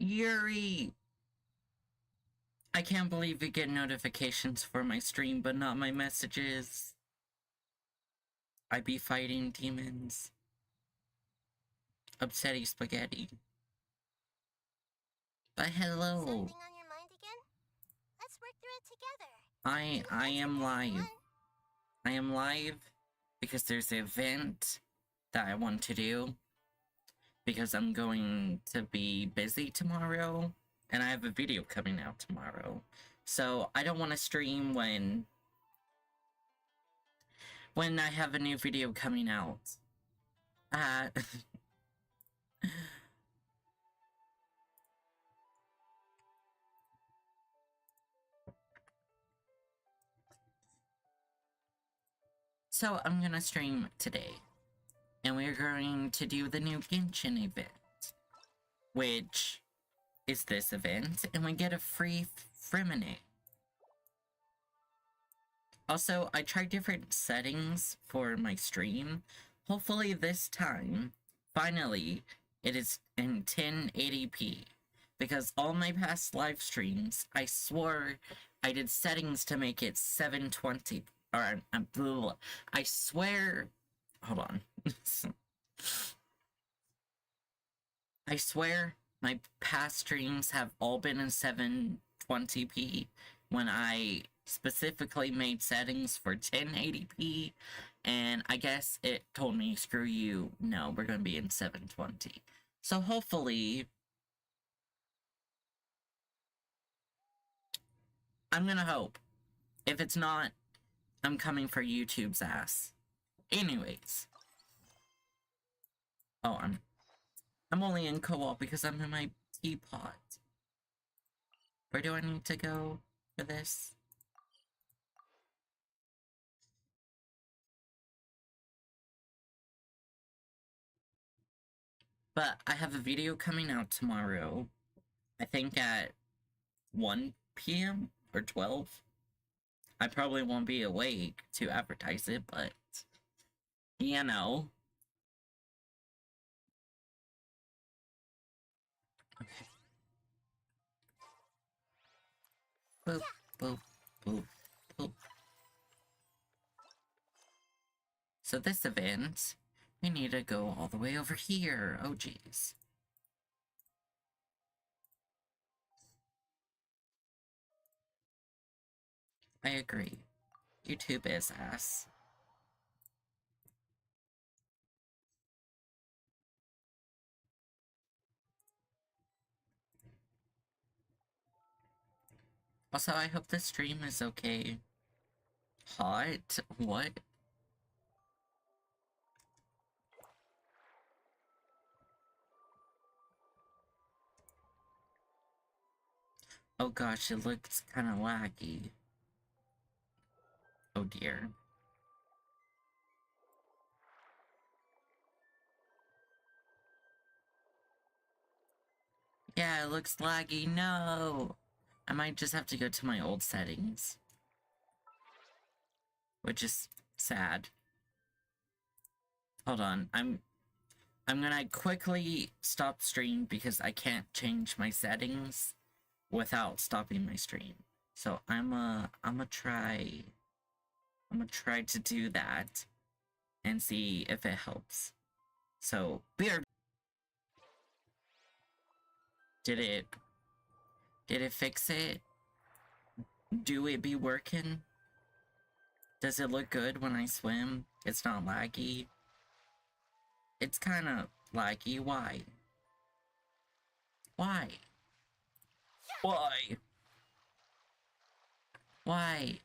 Yuri! I can't believe you get notifications for my stream, but not my messages. I be fighting demons. Upsetty spaghetti. But hello. Something on your mind again? Let's work through it together. I am live. I am live because there's an event that I want to do. Because I'm going to be busy tomorrow. And I have a video coming out tomorrow. So I don't want to stream when I have a new video coming out. So I'm gonna stream today. And we're going to do the new Genshin event. Which is this event. And we get a free Freminet. Also, I tried different settings for my stream. Hopefully this time, finally, it is in 1080p. Because all my past live streams, I swore I did settings to make it 720. Or, I swear... Hold on. I swear my past streams have all been in 720p when I specifically made settings for 1080p, and I guess it told me, screw you, no, we're gonna be in 720. So hopefully, I'm gonna hope. If it's not, I'm coming for YouTube's ass. Anyways. Oh, I'm only in co-op because I'm in my teapot. Where do I need to go for this? But I have a video coming out tomorrow. I think at 1 p.m. or 12. I probably won't be awake to advertise it, but... you know. Okay. Boop, boop, boop, boop. So this event, we need to go all the way over here. Oh, jeez. I agree. YouTube is ass. Also, I hope the stream is okay. Hot? What? Oh gosh, it looks kinda laggy. Oh dear. Yeah, it looks laggy. No! I might just have to go to my old settings. Which is sad. Hold on, I'm gonna quickly stop stream because I can't change my settings without stopping my stream. So I'm gonna try to do that and see if it helps. So did it fix it? Do it be working? Does it look good when I swim? It's not laggy. It's kinda laggy. Why? Why? Why? Why?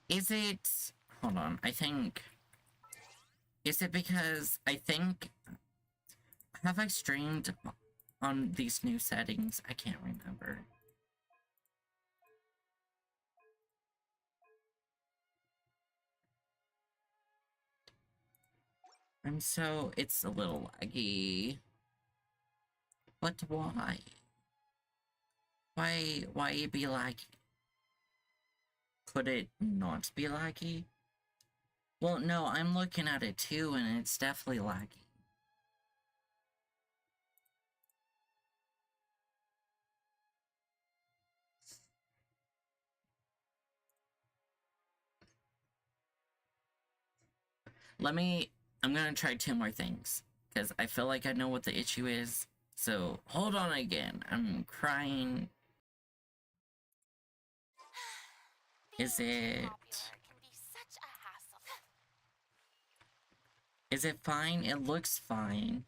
Is it... hold on, I think... is it because I think... have I streamed on these new settings? I can't remember. it's a little laggy. But why? Why it be laggy? could it not be laggy? Well, no, I'm looking at it too, and it's definitely laggy. I'm gonna try 2 more things, because I feel like I know what the issue is. So, hold on again. I'm crying. Is it... Is it fine? It looks fine.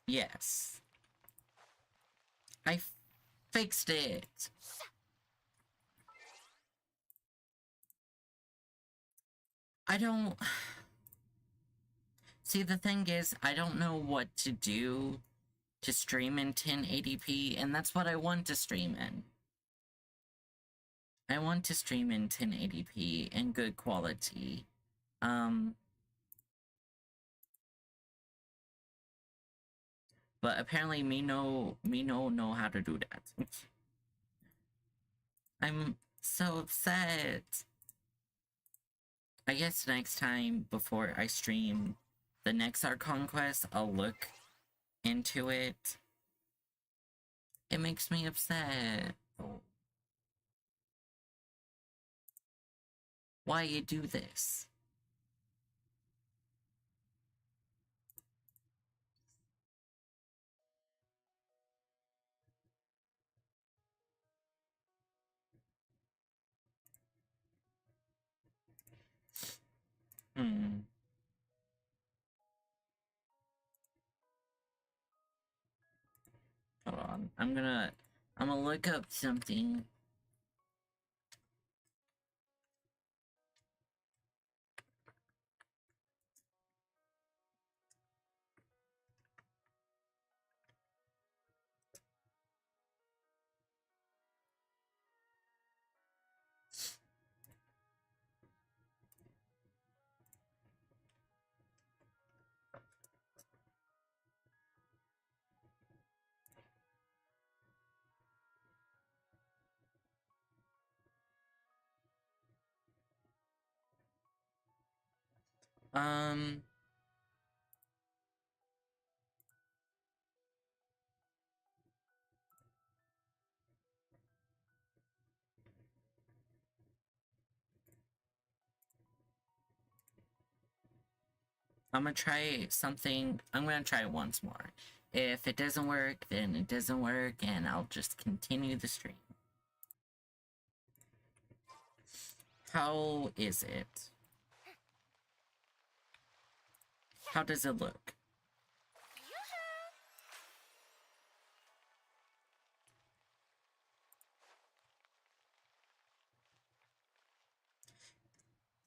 Yes. I fixed it. I don't... See, the thing is, I don't know what to do to stream in 1080p, and that's what I want to stream in. I want to stream in 1080p and good quality. But apparently me no know how to do that. I'm so upset. I guess next time before I stream the next Archon quest, I'll look into it. It makes me upset. Why you do this? Hold on. I'm gonna look up something. I'm gonna try something. I'm gonna try it once more. If it doesn't work, then it doesn't work, and I'll just continue the stream. How is it? How does it look?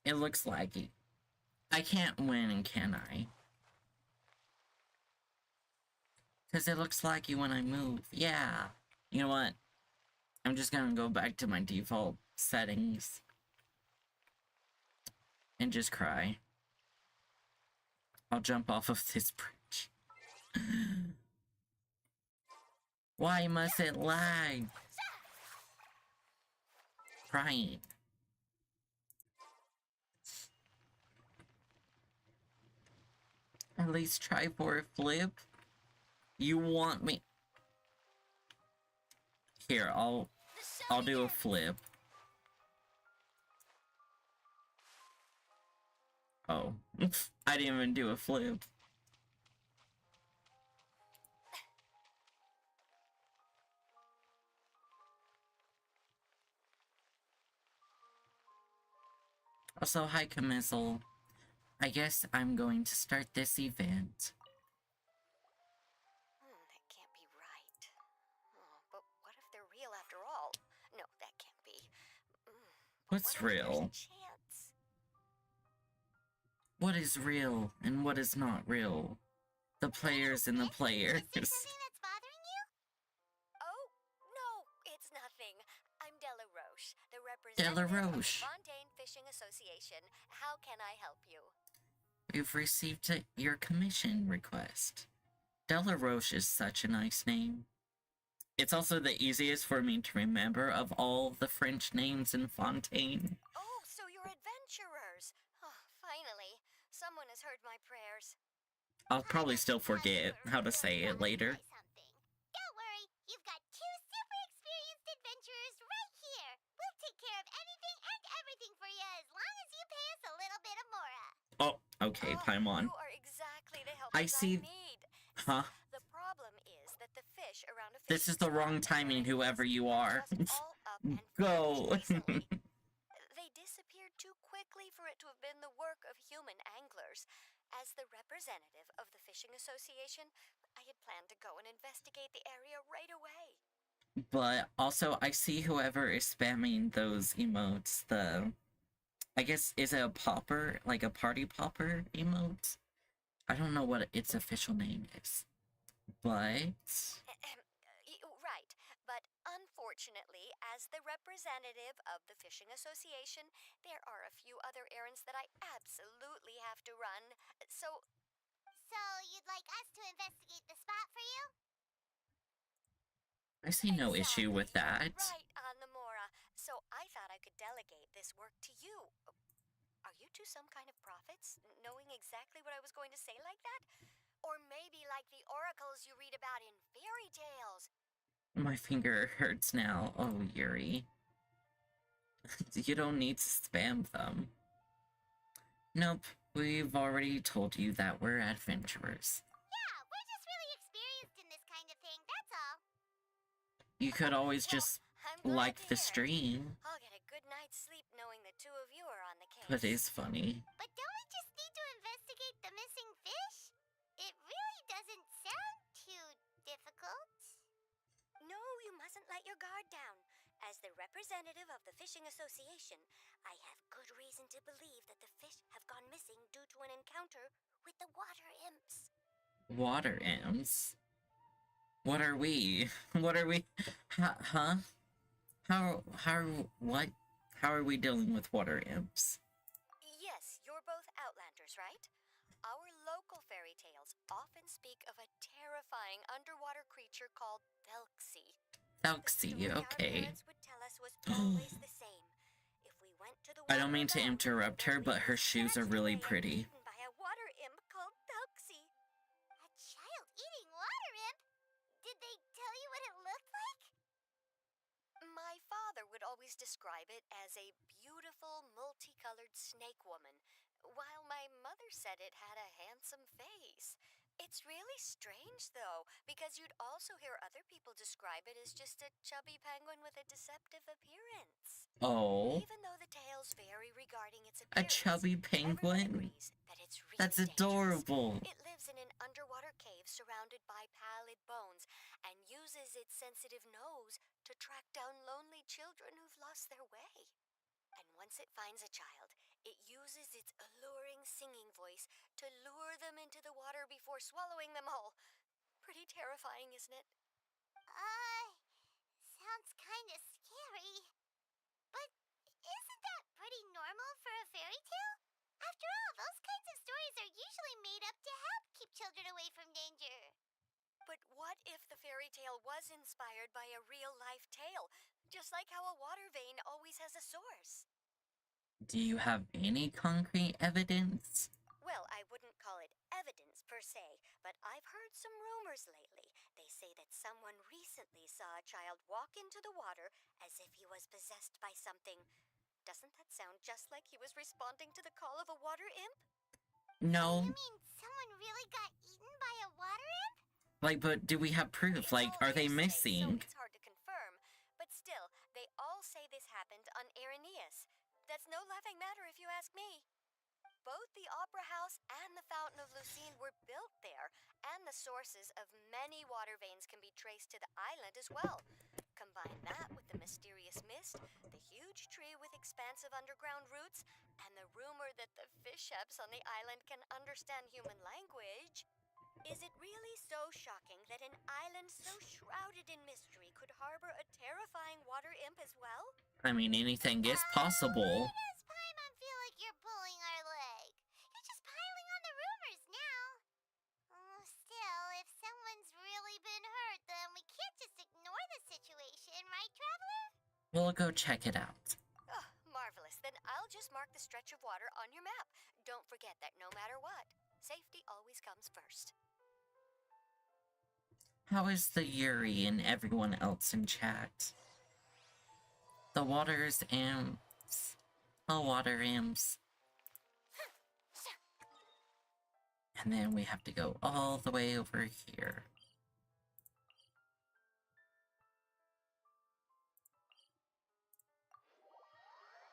It looks laggy. I can't win, can I? Because it looks laggy when I move. Yeah. You know what? I'm just gonna go back to my default settings. And just cry. I'll jump off of this bridge. Why must it lag? Crying. At least try for a flip. You want me... Here, I'll do a flip. Oh. I didn't even do a flip. Also, hi, Camisel. I guess I'm going to start this event. That can't be right. Oh, but what if they're real after all? No, that can't be. What's real? What is real and what is not real? The players and the players. Is there something that's bothering you? Oh, no, it's nothing. I'm Della Roche, the representative of the Fontaine Fishing Association. How can I help you? We've received your commission request. Della Roche is such a nice name. It's also the easiest for me to remember of all the French names in Fontaine. Oh, so you're adventurers. Oh, finally. Someone has heard my prayers. I'll probably still forget how to say it later. Don't worry, you've got 2 super experienced adventurers right here. We'll take care of anything and everything for you as long as you pay us a little bit of Mora. Oh, okay, Paimon. You are exactly the help I see. need. Huh? The problem is that the fish around a This is the wrong timing, whoever you are. Go. They disappeared too quickly for it to have been the work of human anglers. As the representative of the Fishing Association, I had planned to go and investigate the area right away. But also, I see whoever is spamming those emotes, I guess, is it a popper? Like a party popper emote? I don't know what its official name is. But... Right, but unfortunately, as the representative of the Fishing Association, there are a few other errands that I absolutely have to run. So you'd like us to investigate the spot for you? I see no issue with that. Right on the Mora. So I thought I could delegate this work to you. Are you two some kind of prophets, knowing exactly what I was going to say like that? Or maybe like the oracles you read about in fairy tales? My finger hurts now. Oh, Yuri. You don't need to spam them. Nope, we've already told you that we're adventurers. Yeah, we're just really experienced in this kind of thing, that's all. You could always just like the stream. I'll get a good night's sleep knowing the two of you are on the case. But it's funny. But don't we just need to investigate the missing fish? It really doesn't sound too difficult. No, you mustn't let your guard down. As the representative of the Fishing Association, I have good reason to believe that the fish have gone missing due to an encounter with the water imps. Water imps? What are we? What are we? Huh? What? How are we dealing with water imps? Yes, you're both Outlanders, right? Our local fairy tales often speak of a terrifying underwater creature called Thelxie. Thelxie, okay. Our parents would tell us was always the same. If we went to the I don't mean to interrupt her, but her shoes are really pretty. By a water imp called Thelxie. A child-eating water imp? Did they tell you what it looked like? My father would always describe it as a beautiful, multicolored snake woman, while my mother said it had a handsome face. It's really strange, though, because you'd also hear other people describe it as just a chubby penguin with a deceptive appearance. Oh. Even though the tales vary regarding its A appearance, chubby penguin? that it's really That's adorable. It lives in an underwater cave surrounded by pallid bones and uses its sensitive nose to track down lonely children who've lost their way. And once it finds a child, it uses its alluring singing voice to lure them into the water before swallowing them whole. Pretty terrifying, isn't it? Sounds kind of scary. But isn't that pretty normal for a fairy tale? After all, those kinds of stories are usually made up to help keep children away from danger. But what if the fairy tale was inspired by a real-life tale? Just like how a water vein always has a source. Do you have any concrete evidence? Well, I wouldn't call it evidence per se, but I've heard some rumors lately. They say that someone recently saw a child walk into the water as if he was possessed by something. Doesn't that sound just like he was responding to the call of a water imp? No. You mean someone really got eaten by a water imp? Like, but do we have proof? Like, are they missing? So it's hard to confirm, but still, they all say this happened on Irenaeus. That's no laughing matter if you ask me. Both the Opera House and the Fountain of Lucine were built there, and the sources of many water veins can be traced to the island as well. Combine that with the mysterious mist, the huge tree with expansive underground roots, and the rumor that the fish heps on the island can understand human language. Is it really so shocking that an island so shrouded in mystery could harbor a terrifying water imp as well? I mean, anything is possible. Does Paimon feel like you're pulling our leg? You're just piling on the rumors now. Still, if someone's really been hurt, then we can't just ignore We'll go check it out. Oh, marvelous. Then I'll just mark the stretch of water on your map. Don't forget that no matter what, safety always comes first. How is the Yuri and everyone else in chat? The water's imps. Oh, water imps. And then we have to go all the way over here.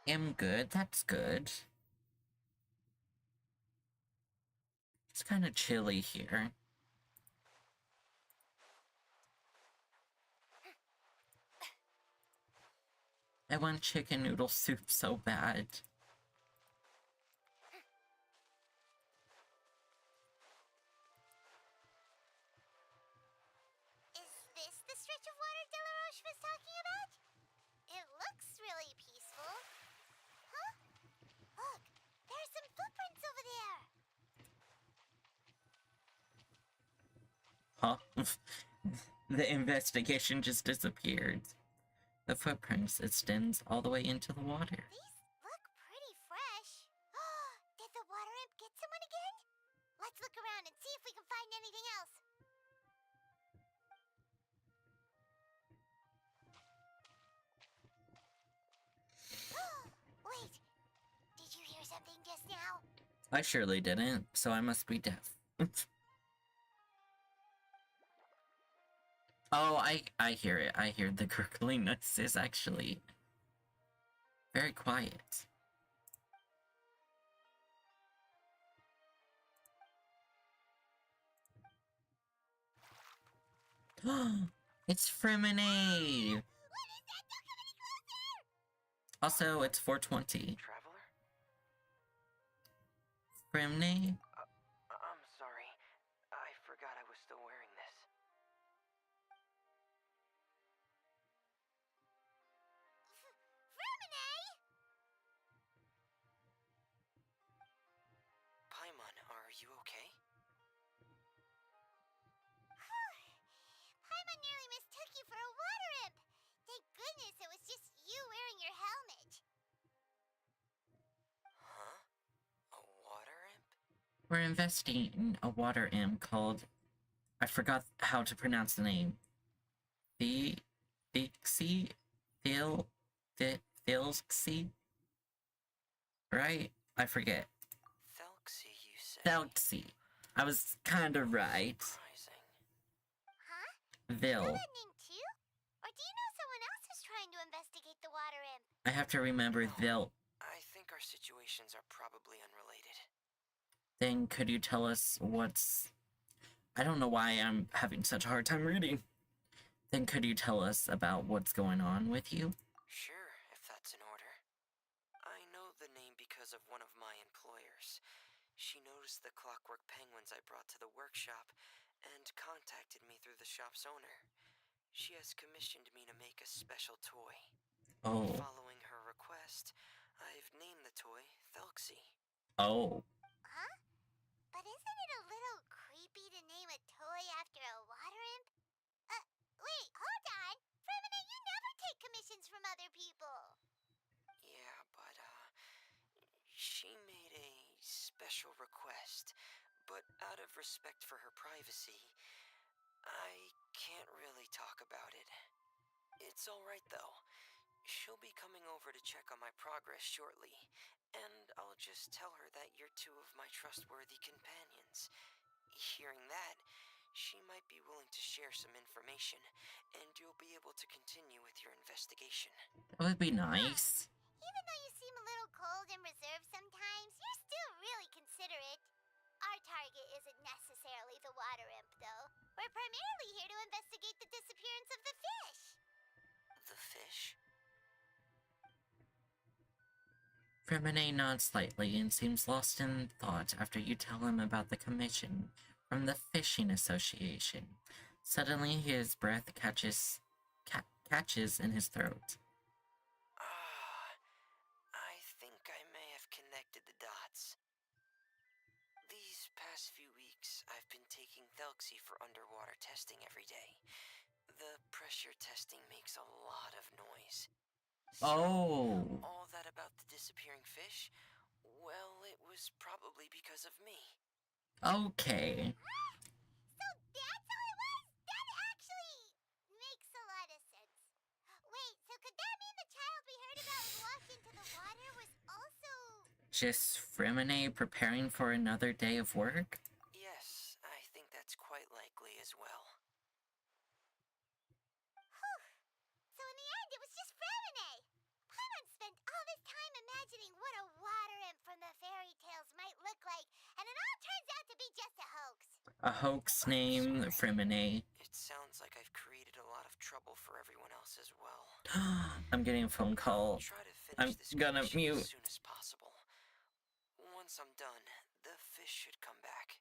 I'm good, that's good. It's kind of chilly here. I want chicken noodle soup so bad. Is this the stretch of water Delaroche was talking about? It looks really peaceful. Huh? Look, there's some footprints over there. Huh? The investigation just disappeared. The footprints extends all the way into the water. These look pretty fresh. Did the water imp get someone again? Let's look around and see if we can find anything else. Wait, did you hear something just now? I surely didn't, so I must be deaf. Oh, I hear it. I hear the gurgling noises, actually. Very quiet. It's Freminet! What is that? Don't come any closer! Also, it's 420. Traveler? Freminet? I'm sorry. I forgot I was still wearing this. Freminet! Paimon, are you okay? Paimon nearly mistook you for a water imp. Thank goodness it was just you wearing your helmet. Huh? A water imp? We're investigating a water imp called... I forgot how to pronounce the name. Thelxie? Thelxie? Right? I forget. Thelxie, you say? Thelxie. I was kind of right. Surprising. Huh? Vil. You know that name too? Or do you know someone else who's trying to investigate the water imp? I have to remember Vil. I think our situations are probably unrelated. Then could you tell us what's... I don't know why I'm having such a hard time reading. Then could you tell us about what's going on with you? Sure, if that's in order. I know the name because of one of my employers. She noticed the clockwork penguins I brought to the workshop and contacted me through the shop's owner. She has commissioned me to make a special toy. Oh. Following her request, I've named the toy Thelxie. Oh. Huh? But isn't it a little creepy to name a toy after a water imp? Wait, hold on! Freminet, you never take commissions from other people! Yeah, but, she made a special request, but out of respect for her privacy, I can't really talk about it. It's alright though. She'll be coming over to check on my progress shortly, and I'll just tell her that you're two of my trustworthy companions. Hearing that, she might be willing to share some information, and you'll be able to continue with your investigation. That would be nice. Even though you seem a little cold and reserved sometimes, you're still really considerate. Our target isn't necessarily the water imp, though. We're primarily here to investigate the disappearance of the fish. The fish? Freminet nods slightly and seems lost in thought after you tell him about the commission from the Fishing Association. Suddenly, his breath catches in his throat. I think I may have connected the dots. These past few weeks, I've been taking Thelxie for underwater testing every day. The pressure testing makes a lot of noise. Oh. All that about the disappearing fish? Well, it was probably because of me. Okay. So that's how it was? That actually makes a lot of sense. Wait, so could that mean the child we heard about who walked into the water was also... Just Freminet preparing for another day of work? Yes, I think that's quite likely as well. Whew. So in the end, it was just Freminet. Paimon spent all this time imagining what a water imp from the fairy tales might look like, and it all turns out to be just a hoax. A hoax named Freminet. It sounds like I've created a lot of trouble for everyone else as well. I'm getting a phone call. Try to finish I'm this gonna commission mute. as soon as possible. Once I'm done, the fish should come back.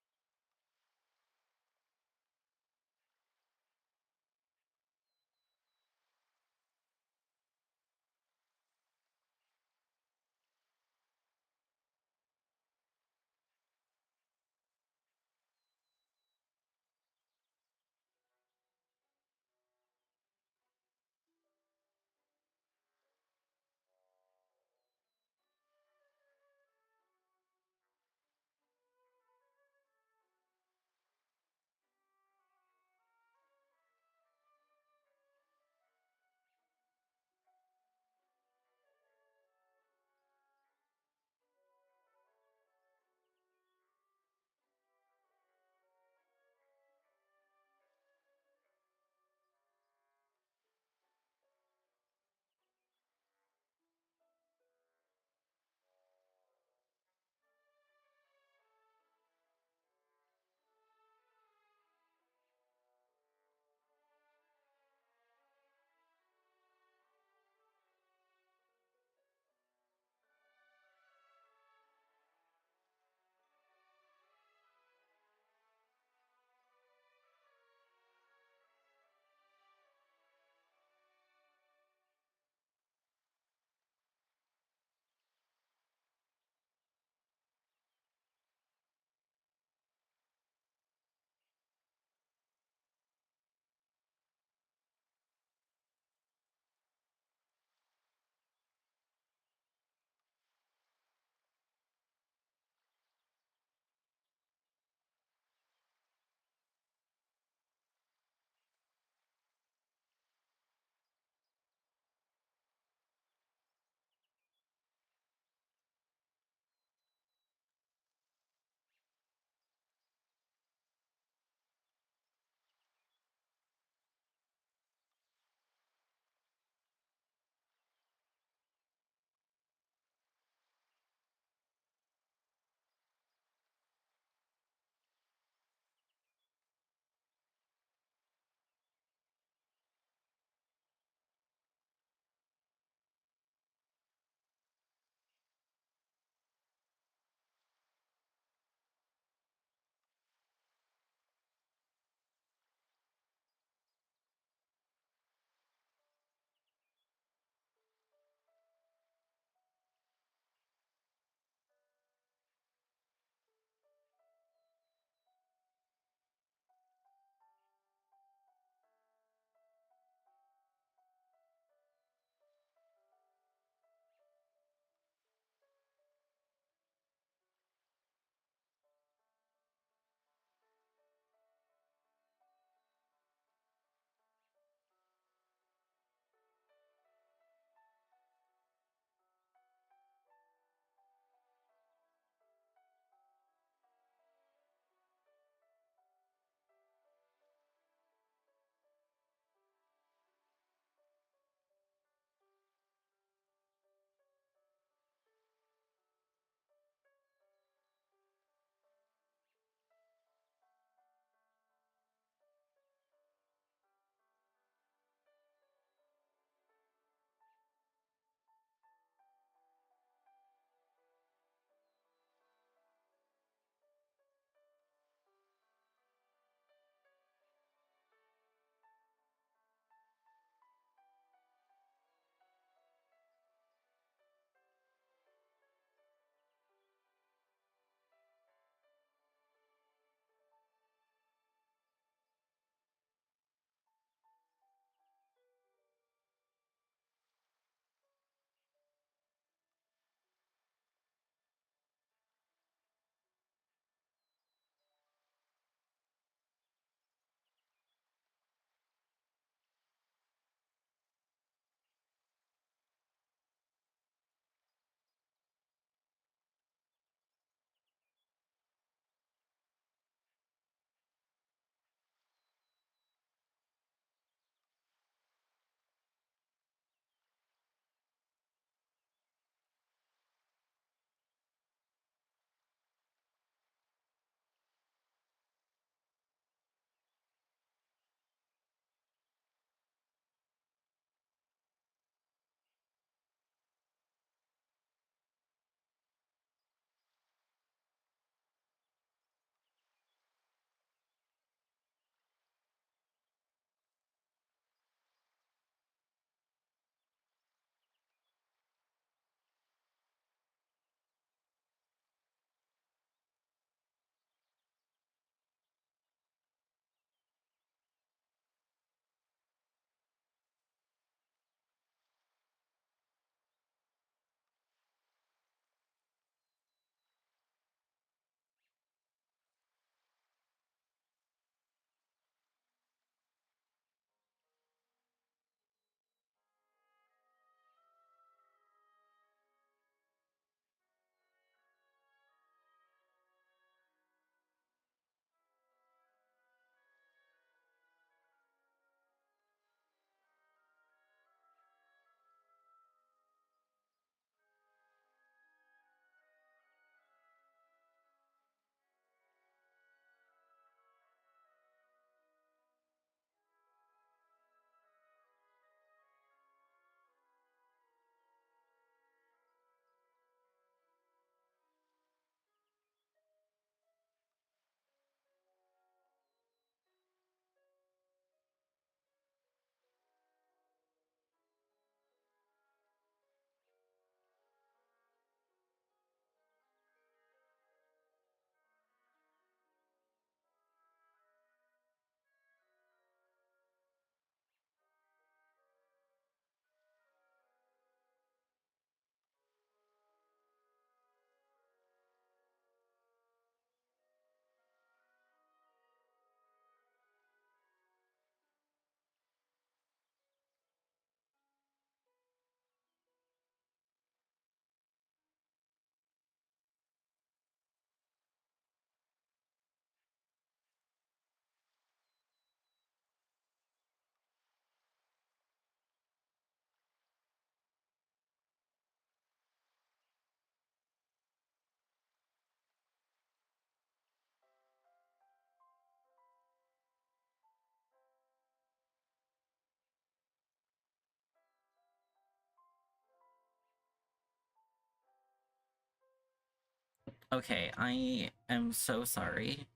Okay, I am so sorry.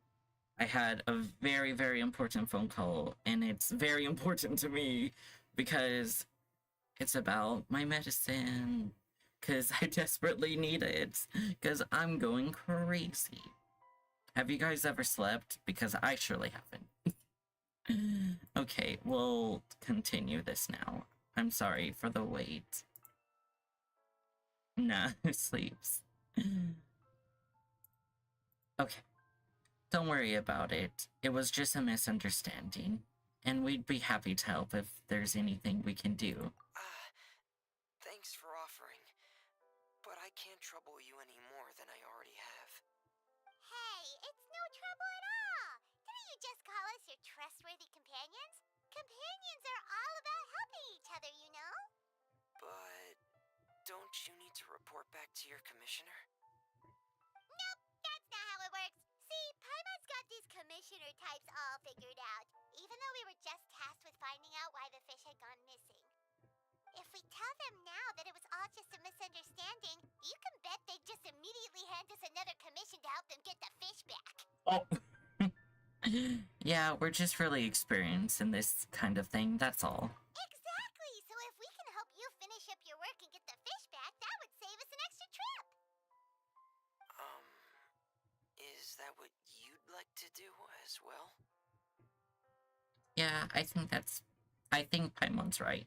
I had a very, very important phone call, and it's very important to me because it's about my medicine. Because I desperately need it. Because I'm going crazy. Have you guys ever slept? Because I surely haven't. Okay, we'll continue this now. I'm sorry for the wait. Nah, sleeps. Okay. Don't worry about it. It was just a misunderstanding. And we'd be happy to help if there's anything we can do. Thanks for offering, but I can't trouble you any more than I already have. Hey, it's no trouble at all. Didn't you just call us your trustworthy companions? Companions are all about helping each other, you know? But don't you need to report back to your commissioner? Nope, that's not how it works. See, Paimon's got these commissioner types all figured out, even though we were just tasked with finding out why the fish had gone missing. If we tell them now that it was all just a misunderstanding, you can bet they'd just immediately hand us another commission to help them get the fish back. Oh! Yeah, we're just really experienced in this kind of thing, that's all. Exactly! So if we can help you finish up your work and get the fish back, that would save us an extra trip! Is that what you'd like to do as well? Yeah, I think Paimon's right.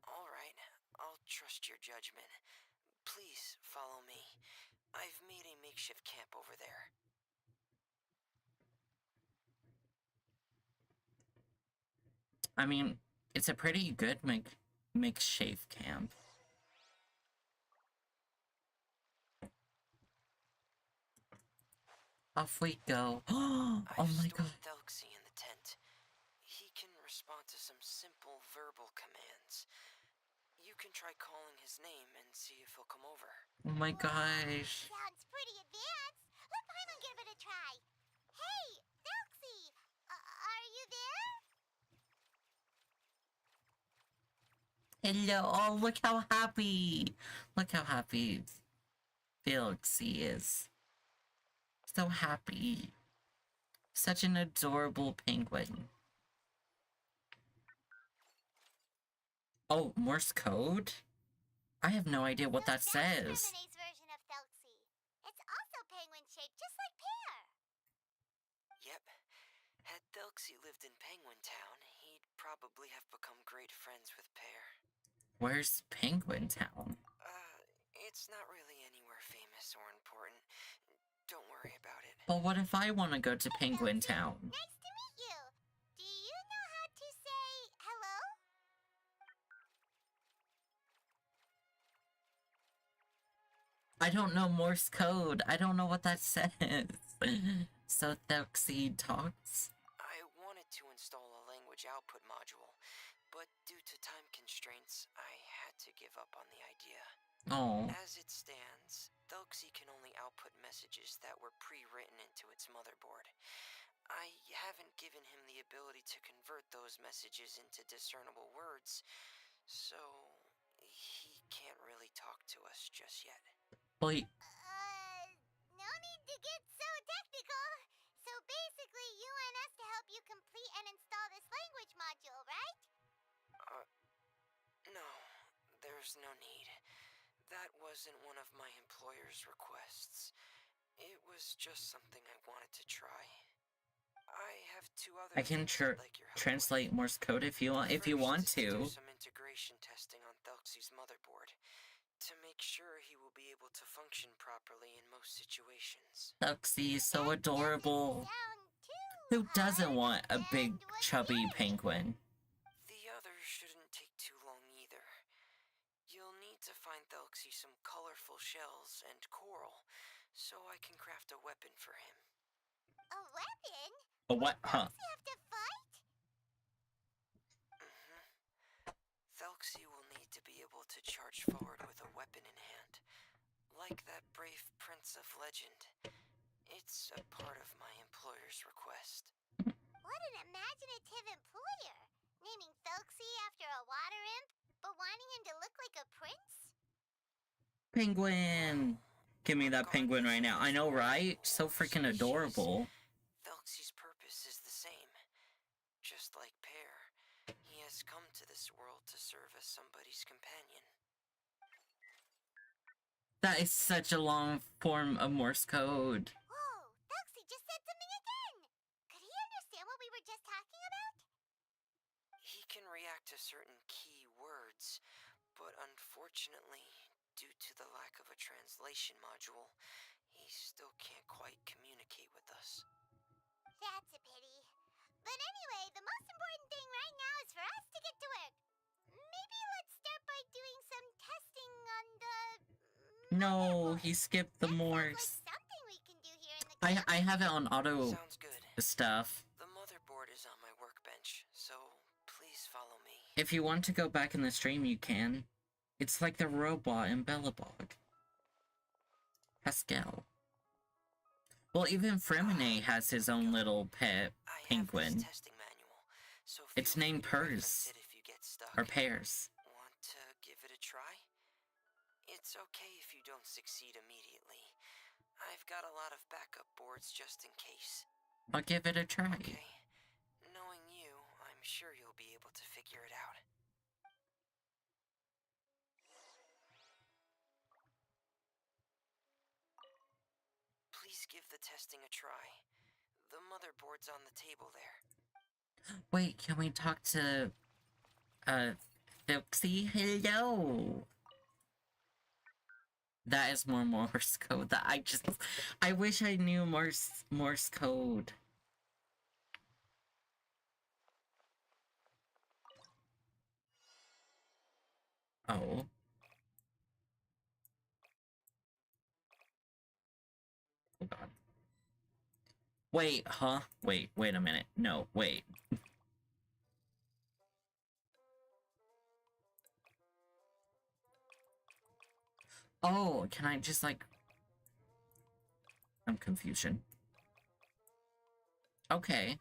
Alright, I'll trust your judgment. Please follow me. I've made a makeshift camp over there. I mean, it's a pretty good makeshift camp. Off we go. Oh my god. I've stored Thelxie in the tent. He can respond to some simple verbal commands. You can try calling his name and see if he'll come over. Oh my gosh. Sounds pretty advanced. Let Paimon give it a try. Hey, Thelxie! Are you there? Hello. Oh, look how happy. Look how happy Thelxie is. So happy. Such an adorable penguin. Oh, Morse code? I have no idea what that So that's says. Freminet's version of Thelxie. It's also penguin-shaped, just like Pear. Yep. Had Thelxie lived in Penguin Town, he'd probably have become great friends with Pear. Where's Penguin Town? It's not really anywhere famous or important. Don't worry about it. But what if I want to go to Penguin Thelxie, Town? nice to meet you. Do you know how to say hello? I don't know Morse code. I don't know what that says. So Thelxie talks? I wanted to install a language output module, but due to time constraints, I had to give up on the idea. Oh. As it stands, Thelxie can only output messages that were pre-written into its motherboard. I haven't given him the ability to convert those messages into discernible words, so he can't really talk to us just yet. Wait. No need to get so technical. So basically, you want us to help you complete and install this language module, right? No, there's no need. That wasn't one of my employer's requests. It was just something I wanted to try. I have two other I can things I'd like your help translate with. Morse code if you want First, to. do some integration testing on Thelxie's motherboard to make sure he will be able to function properly in most situations. Thelxie is so That doesn't adorable. sound too Who doesn't hard. want a big, And what's chubby yours? penguin? The other shouldn't take too long either. You'll need to find Thelxie some colorful shells and coral, so I can craft a weapon for him. A weapon? A what? Huh. Does he have to fight? Thelxie will need to be able to charge forward with a weapon in hand, like that brave prince of legend. It's a part of my employer's request. What an imaginative employer! Naming Thelxie after a water imp, but wanting him to look like a prince? Penguin! Give me that penguin right now. I know, right? So freaking adorable. Thelxie's purpose is the same. Just like Pear, he has come to this world to serve as somebody's companion. That is such a long form of Morse code. Whoa, Thelxie just said something again! Could he understand what we were just talking about? He can react to certain key words, but unfortunately, due to the lack of a translation module, he still can't quite communicate with us. That's a pity. But anyway, the most important thing right now is for us to get to work. Maybe let's start by doing some testing on the... No, he skipped the That sounds Morse. like something we can do here in the I have it on auto Sounds good. stuff. The motherboard is on my workbench, so please follow me. If you want to go back in the stream, you can. It's like the robot in Bellabog. Pascal. Well, even Freminet has his own little pet penguin. Testing manual, so It's named Purse. if you get stuck. Or Pears. Want to give it a try? It's okay if you don't succeed immediately. I've got a lot of backup boards just in case. I'll give it a try. Okay. Knowing you, I'm sure you'll be able to figure it out. Please give the testing a try. The motherboard's on the table there. Wait, can we talk to... Thelxie? Hello! That is more Morse code. That I wish I knew Morse code. Oh. Oh god. Wait, huh? Wait a minute. No, wait. Oh, can I just like... I'm confusion. Okay.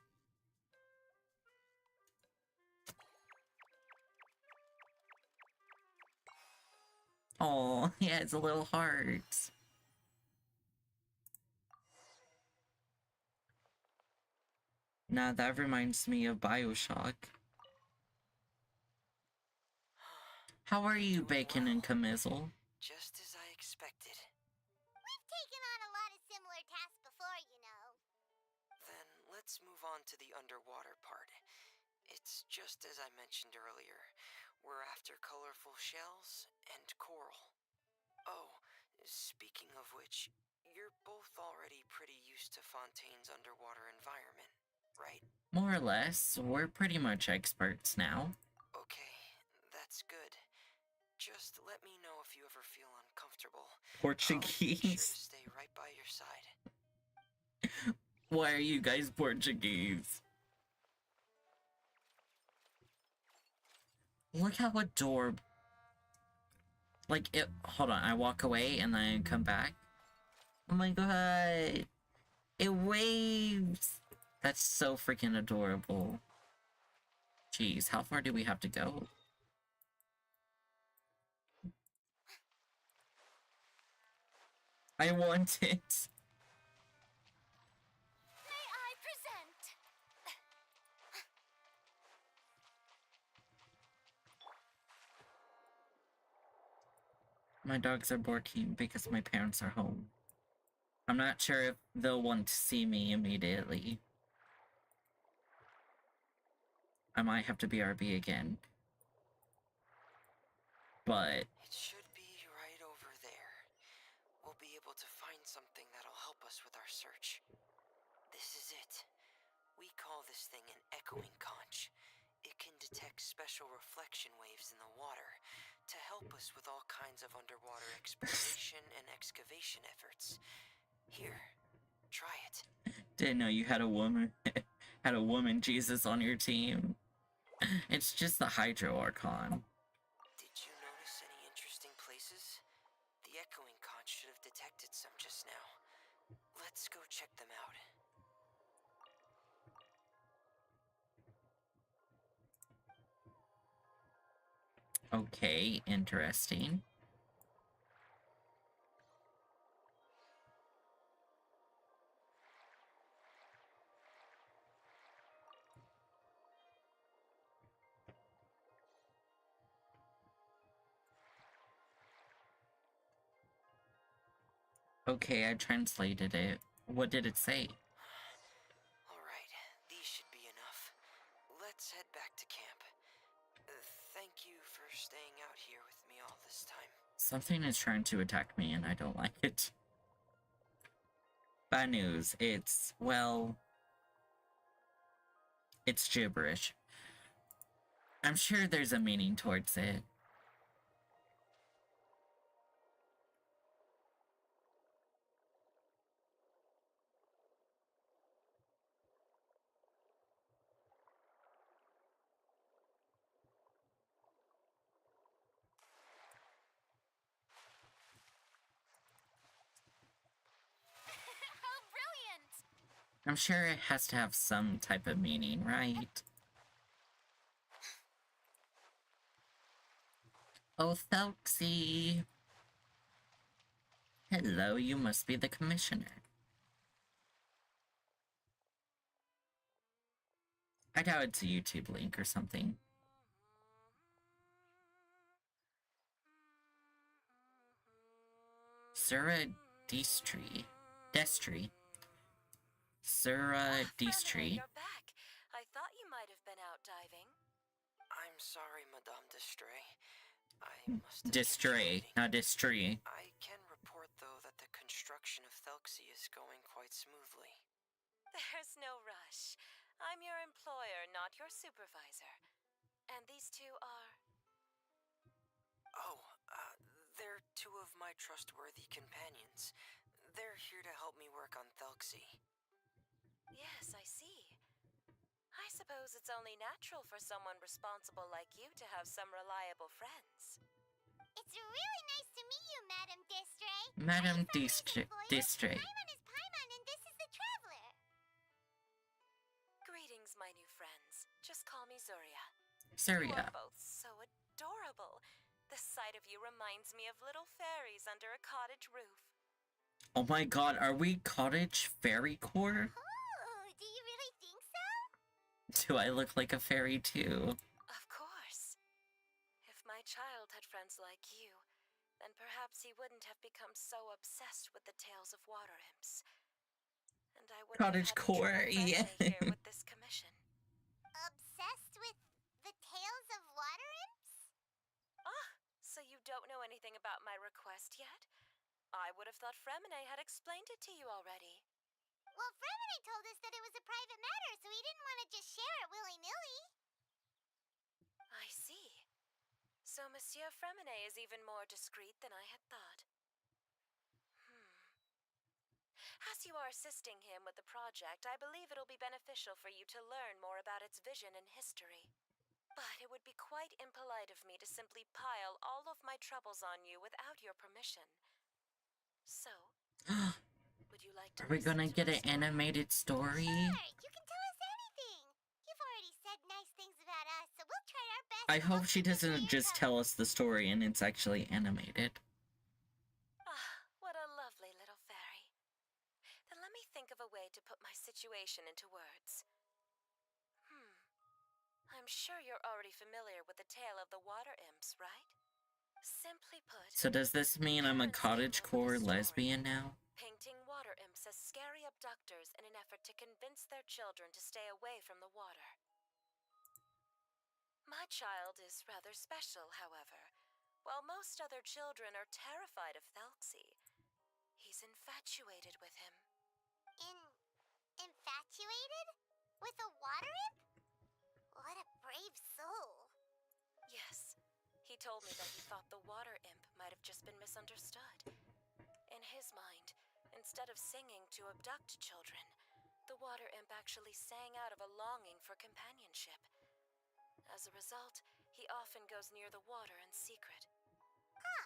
Oh, he has a little heart. Now that reminds me of BioShock. How are you, Bacon and Camizzle? Just as I expected. We've taken on a lot of similar tasks before, you know. Then let's move on to the underwater part. It's just as I mentioned earlier. We're after colorful shells and coral. Oh, speaking of which, you're both already pretty used to Fontaine's underwater environment, right? More or less. We're pretty much experts now. Okay, that's good. Just let me know if you ever feel uncomfortable. Portuguese? I'll be sure to stay right by your side. Why are you guys Portuguese? Look how adorable. Like, it. Hold on, I walk away and then come back. Oh my god. It waves. That's so freaking adorable. Jeez, how far do we have to go? I want it. May I present? My dogs are barking because my parents are home. I'm not sure if they'll want to see me immediately. I might have to BRB again. But... It should be right over there. We'll be able to find something that'll help us with our search. This is it. We call this thing an echoing conch. It can detect special reflection waves in the water to help us with all kinds of underwater exploration and excavation efforts. Here, try it. Didn't know you had a woman Jesus on your team. It's just the Hydro Archon. Did you notice any interesting places? The echoing conch should have detected some just now. Let's go check them out. Okay, interesting. Okay, I translated it. What did it say? Alright, these should be enough. Let's head back to camp. Thank you for staying out here with me all this time. Something is trying to attack me and I don't like it. Bad news. It's, well... It's gibberish. I'm sure there's a meaning towards it. How brilliant! I'm sure it has to have some type of meaning, right? Oh, Thelxie! Hello, you must be the commissioner. I doubt it's a YouTube link or something. Sura Destri. Sura Destri. You're back. I thought you might have been out diving. I'm sorry, Madame Destray. I must have Destray, not Destry. I can report, though, that the construction of Thelxie is going quite smoothly. There's no rush. I'm your employer, not your supervisor. And these two are... Oh, they're two of my trustworthy companions. They're here to help me work on Thelxie. Yes, I see. I suppose it's only natural for someone responsible like you to have some reliable friends. It's really nice to meet you, Madame Destray. Madame Destray. Paimon is Paimon, and this is the Traveler. Greetings, my new friends. Just call me Zuria. You are both so adorable. The sight of you reminds me of little fairies under a cottage roof. Oh my god, are we cottage fairy core? Oh, do you really think so? Do I look like a fairy too? Of course. If my child had friends like you, then perhaps he wouldn't have become so obsessed with the tales of water imps. And I wouldn't Cottage have had core, yeah. here with this commission. Obsessed with the tales of water imps? Ah, so you don't know anything about my request yet? I would have thought Freminet had explained it to you already. Well, Freminet told us that it was a private matter, so he didn't want to just share it willy-nilly. I see. So Monsieur Freminet is even more discreet than I had thought. As you are assisting him with the project, I believe it'll be beneficial for you to learn more about its vision and history. But it would be quite impolite of me to simply pile all of my troubles on you without your permission. So, would you like to Are we gonna get an animated story? Sure, you can tell us anything. You've already said nice things about us, so we'll try our best. I hope she doesn't just tell us the story and it's actually animated. Ah, what a lovely little fairy. Then let me think of a way to put my situation into words. I'm sure you're already familiar with the tale of the water imps, right? Simply put... So does this mean I'm a cottagecore lesbian now? Painting water imps as scary abductors in an effort to convince their children to stay away from the water. My child is rather special, however. While most other children are terrified of Thelxie, he's infatuated with him. Infatuated? With a water imp? What a brave soul. Yes. He told me that he thought the water imp might have just been misunderstood. In his mind, instead of singing to abduct children, the water imp actually sang out of a longing for companionship. As a result, he often goes near the water in secret. Huh.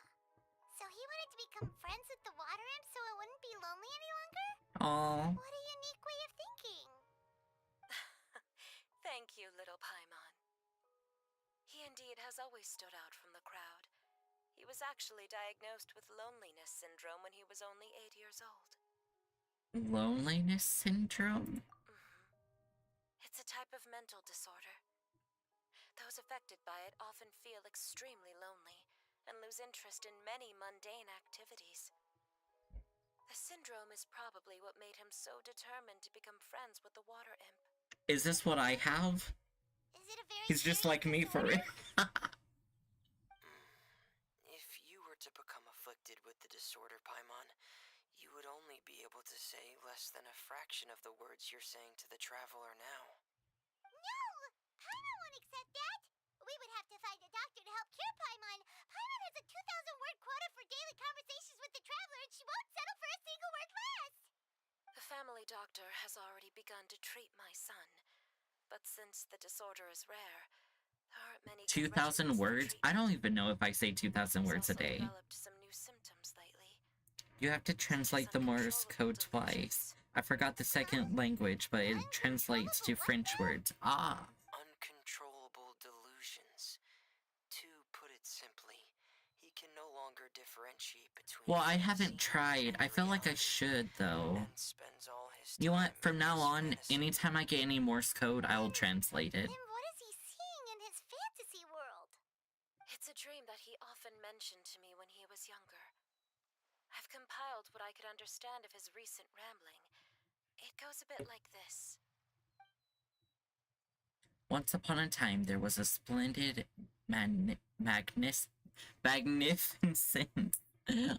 So he wanted to become friends with the water imp so it wouldn't be lonely any longer? Aww. What a unique way of thinking. Thank you, little Paimon. He indeed has always stood out from the crowd. He was actually diagnosed with loneliness syndrome when he was only 8 years old. Loneliness syndrome? It's a type of mental disorder. Those affected by it often feel extremely lonely and lose interest in many mundane activities. The syndrome is probably what made him so determined to become friends with the water imp. Is this what I have? Is it a very He's just serious like me for disorder? it. If you were to become afflicted with the disorder, Paimon, you would only be able to say less than a fraction of the words you're saying to the traveler now. No! Paimon won't accept that! We would have to find a doctor to help cure Paimon. Paimon has a 2,000-word quota for daily conversations with the traveler, and she won't settle for a single word less! The family doctor has already begun to treat my son. But since the disorder is rare, there aren't many good 2,000 regimens for words? I don't treatment. even know if I say 2,000 He's words a also day. developed some new symptoms lately. You have to translate the Morse code twice. I forgot the second language, but it translates to French words. Ah. Uncontrollable delusions. To put it simply, he can no longer differentiate between Well, I fantasy haven't tried. and I feel like I reality, should, though. and spends all his You know what? time From in now his on, fantasy anytime I get any Morse code, I will translate it. Then what is he seeing in his fantasy world? It's a dream that he often mentioned to me when he was younger. I've compiled what I could understand of his recent rambling. It goes a bit like this. Once upon a time, there was a splendid, magnificent,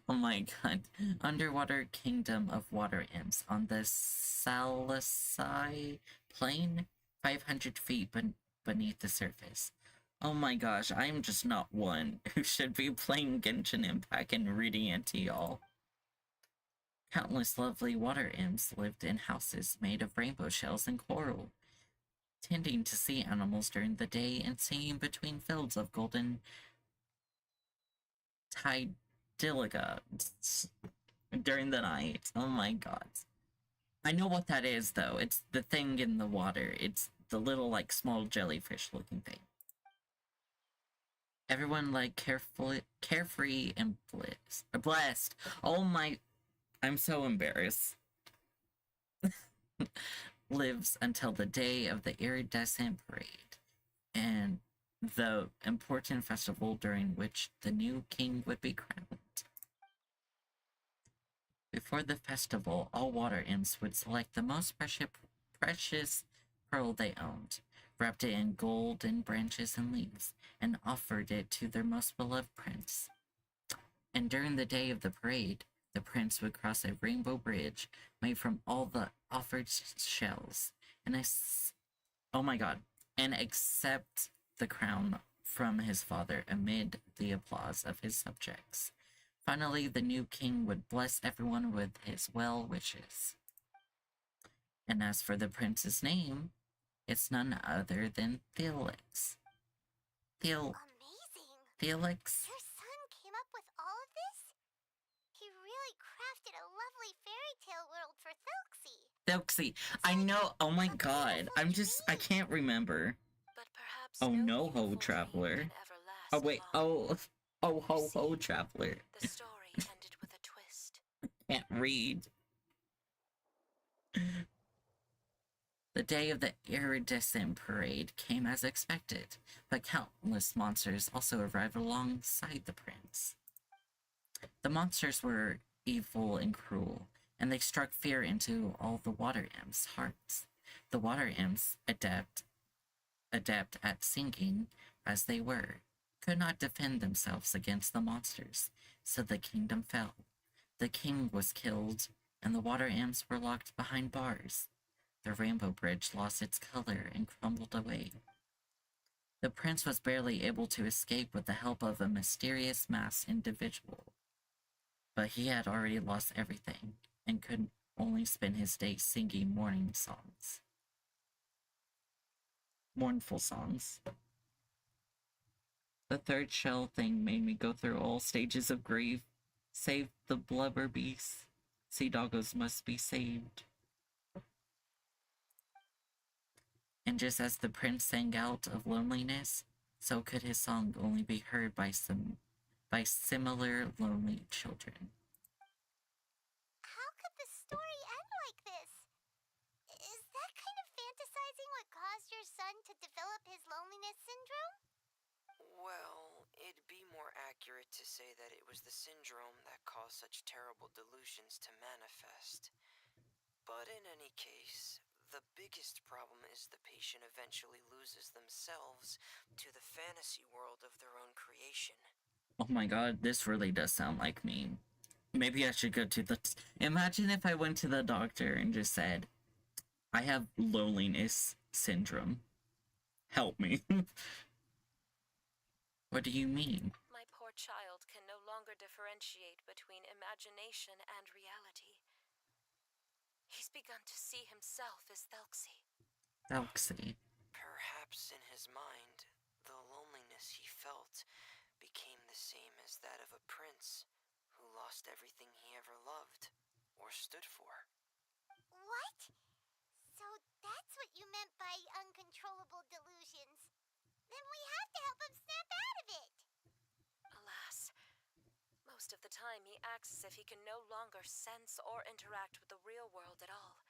oh my god, underwater kingdom of water imps on the Thelxie plain, 500 feet beneath the surface. Oh my gosh, I'm just not one who should be playing Genshin Impact and reading it to y'all. Countless lovely water imps lived in houses made of rainbow shells and coral, tending to sea animals during the day and singing between fields of golden tidiligas during the night. Oh my god. I know what that is, though. It's the thing in the water. It's the little, like, small jellyfish looking thing. Everyone, like, carefree and blessed. Oh my, I'm so embarrassed. Lives until the day of the iridescent parade, and the important festival during which the new king would be crowned. Before the festival, all water imps would select the most precious pearl they owned, wrapped it in golden branches and leaves, and offered it to their most beloved prince. And during the day of the parade, the prince would cross a rainbow bridge made from all the offered shells, and oh my god, and accept the crown from his father amid the applause of his subjects. Finally, the new king would bless everyone with his well wishes. And as for the prince's name, it's none other than Thelxie. Amazing! Thelxie? Your son came up with all of this? He really crafted a lovely fairy tale world for Thelxie. Thelxie. I know. Oh my god. I can't remember. But perhaps Oh no, beautiful ho, dream traveler. can ever last Oh wait. long. Oh, ho, traveler. The story ended with a twist. Can't read. The day of the iridescent parade came as expected, but countless monsters also arrived alongside the prince. The monsters were evil and cruel, and they struck fear into all the water imps' hearts. The water imps, adept at singing as they were, could not defend themselves against the monsters, so the kingdom fell. The king was killed, and the water imps were locked behind bars. The rainbow bridge lost its color and crumbled away. The prince was barely able to escape with the help of a mysterious masked individual. But he had already lost everything, and could only spend his days singing mournful songs. The third shell thing made me go through all stages of grief. Save the blubber beasts. Sea doggos must be saved. And just as the prince sang out of loneliness, so could his song only be heard by similar lonely children. How could the story end like this? Is that kind of fantasizing what caused your son to develop his loneliness syndrome? Well, It'd be more accurate to say that it was the syndrome that caused such terrible delusions to manifest. But in any case, the biggest problem is the patient eventually loses themselves to the fantasy world of their own creation. Oh my god, this really does sound like me. Maybe I should go to the... Imagine if I went to the doctor and just said, I have loneliness syndrome. Help me. What do you mean? My poor child can no longer differentiate between imagination and reality. He's begun to see himself as Thelxie. Thelxie. Perhaps in his mind, the loneliness he felt became the same as that of a prince who lost everything he ever loved or stood for. What? So that's what you meant by uncontrollable delusions. Then we have to help him snap out of it. Alas, most of the time he acts as if he can no longer sense or interact with the real world at all.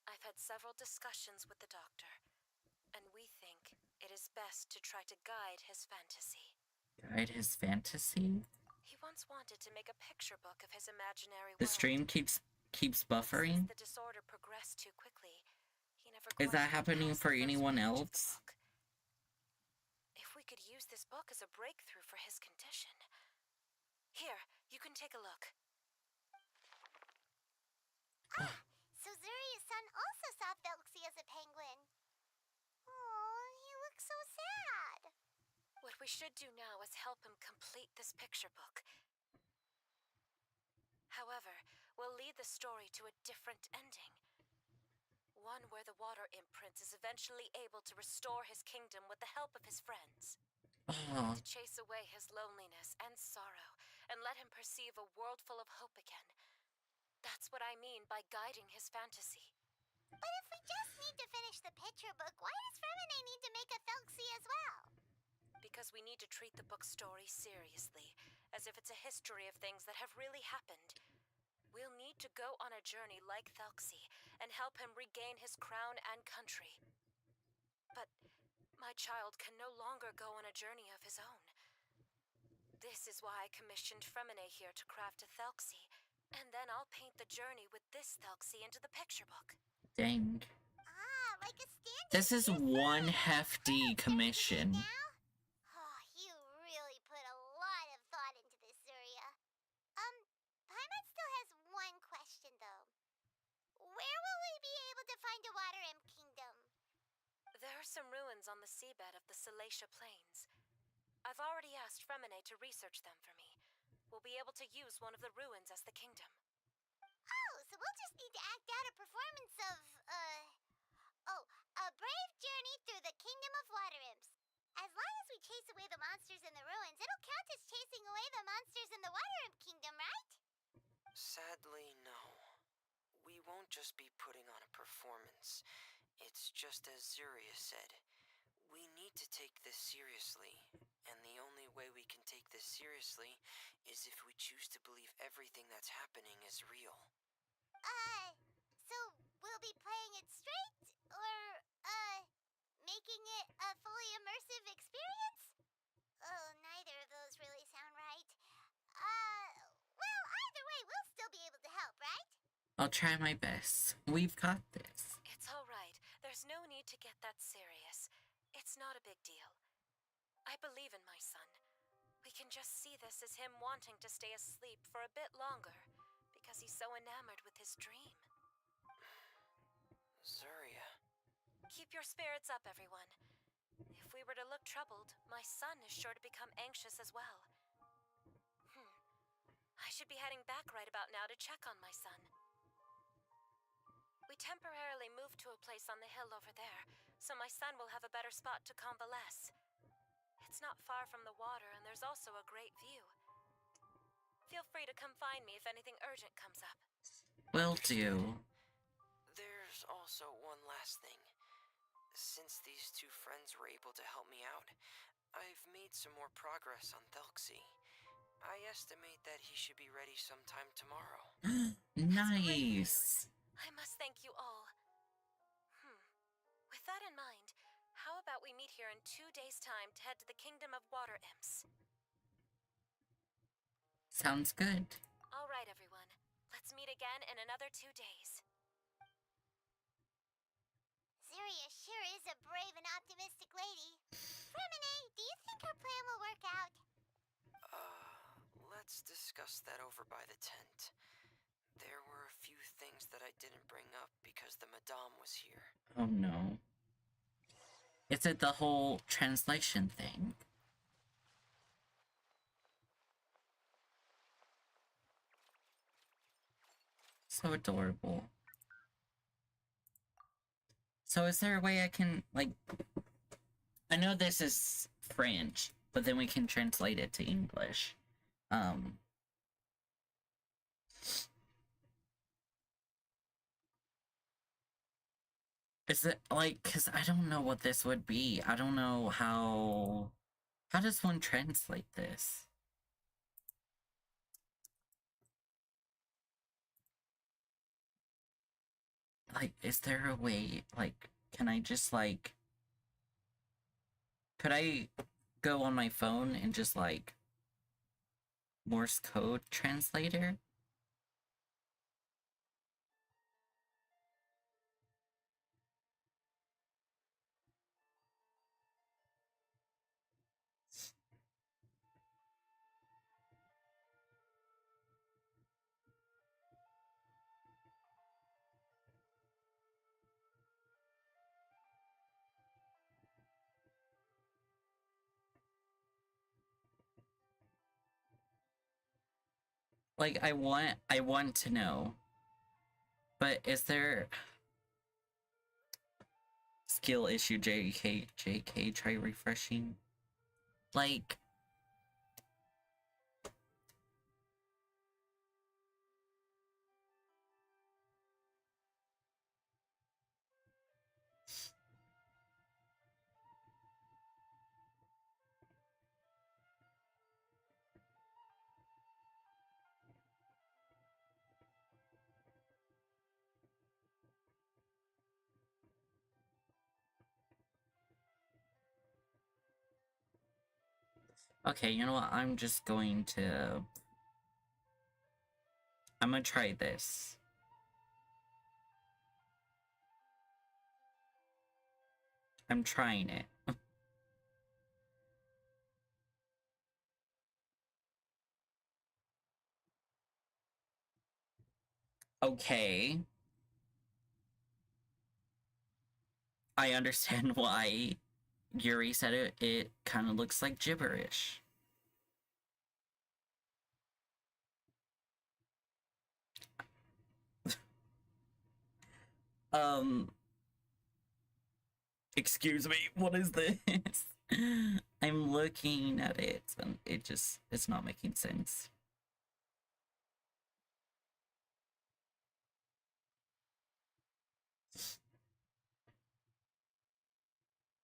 I've had several discussions with the doctor, and we think it is best to try to guide his fantasy. Guide his fantasy? He once wanted to make a picture book of his imaginary world. The stream keeps buffering? Since the disorder progressed too quickly, he never Is that quite got happening past for the first anyone page of the else? book. If we could use this book as a breakthrough for his condition. Here, you can take a look. Ah, so Zuria's son also saw Thelxie as a penguin. Oh, he looks so sad. What we should do now is help him complete this picture book. However, we'll lead the story to a different ending. One where the water imprint is eventually able to restore his kingdom with the help of his friends. Oh, To chase away his loneliness and sorrow, and let him perceive a world full of hope again. That's what I mean by guiding his fantasy. But if we just need to finish the picture book, why does Freminet need to make a Thelxie as well? Because we need to treat the book's story seriously, as if it's a history of things that have really happened. We'll need to go on a journey like Thelxie, and help him regain his crown and country. But my child can no longer go on a journey of his own. This is why I commissioned Freminet here to craft a Thelxie, and then I'll paint the journey with this Thelxie into the picture book. dang. Ah, like a stand-in. This is one hefty commission. Oh, you really put a lot of thought into this, Zuria. Paimon still has one question, though. Where will we be able to find a Water Imp Kingdom? There are some ruins on the seabed of the Salacia Plains. I've already asked Freminet to research them for me. We'll be able to use one of the ruins as the kingdom. Oh, so we'll just need to act out a performance of, a brave journey through the Kingdom of Water Imps. As long as we chase away the monsters in the ruins, it'll count as chasing away the monsters in the Water Imp Kingdom, right? Sadly, no. We won't just be putting on a performance. It's just as Zuria said. We need to take this seriously. And the only way we can take this seriously is if we choose to believe everything that's happening is real. So we'll be playing it straight, or, making it a fully immersive experience? Oh, neither of those really sound right. Well, either way, we'll still be able to help, right? I'll try my best. We've got this. It's all right. There's no need to get that serious. It's not a big deal. I believe in my son. We can just see this as him wanting to stay asleep for a bit longer, because he's so enamored with his dream. Zuria. Keep your spirits up, everyone. If we were to look troubled, my son is sure to become anxious as well. I should be heading back right about now to check on my son. We temporarily moved to a place on the hill over there, so my son will have a better spot to convalesce. It's not far from the water, and there's also a great view. Feel free to come find me if anything urgent comes up. Will do. There's also one last thing. Since these two friends were able to help me out, I've made some more progress on Thelxie. I estimate that he should be ready sometime tomorrow. Nice. I must thank you all. With that in mind, how how about we meet here in 2 days' time to head to the Kingdom of Water Imps? Sounds good. All right, everyone. Let's meet again in another 2 days. Zeria sure is a brave and optimistic lady. Freminet, do you think her plan will work out? Let's discuss that over by the tent. There were a few things that I didn't bring up because the Madame was here. Oh no. Is it the whole translation thing? So adorable. So is there a way I can, like... I know this is French, but then we can translate it to English. Is it, like, because I don't know what this would be. I don't know how... How does one translate this? Like, is there a way, like, can I just, like... Could I go on my phone and just, like, Morse code translator? Like, I want to know. But is there... Skill issue JK, try refreshing. Like... Okay, you know what? I'm just going to... I'm gonna try this. I'm trying it. Okay. I understand why Yuri said it. It kind of looks like gibberish. Excuse me, what is this? I'm looking at it and it's not making sense.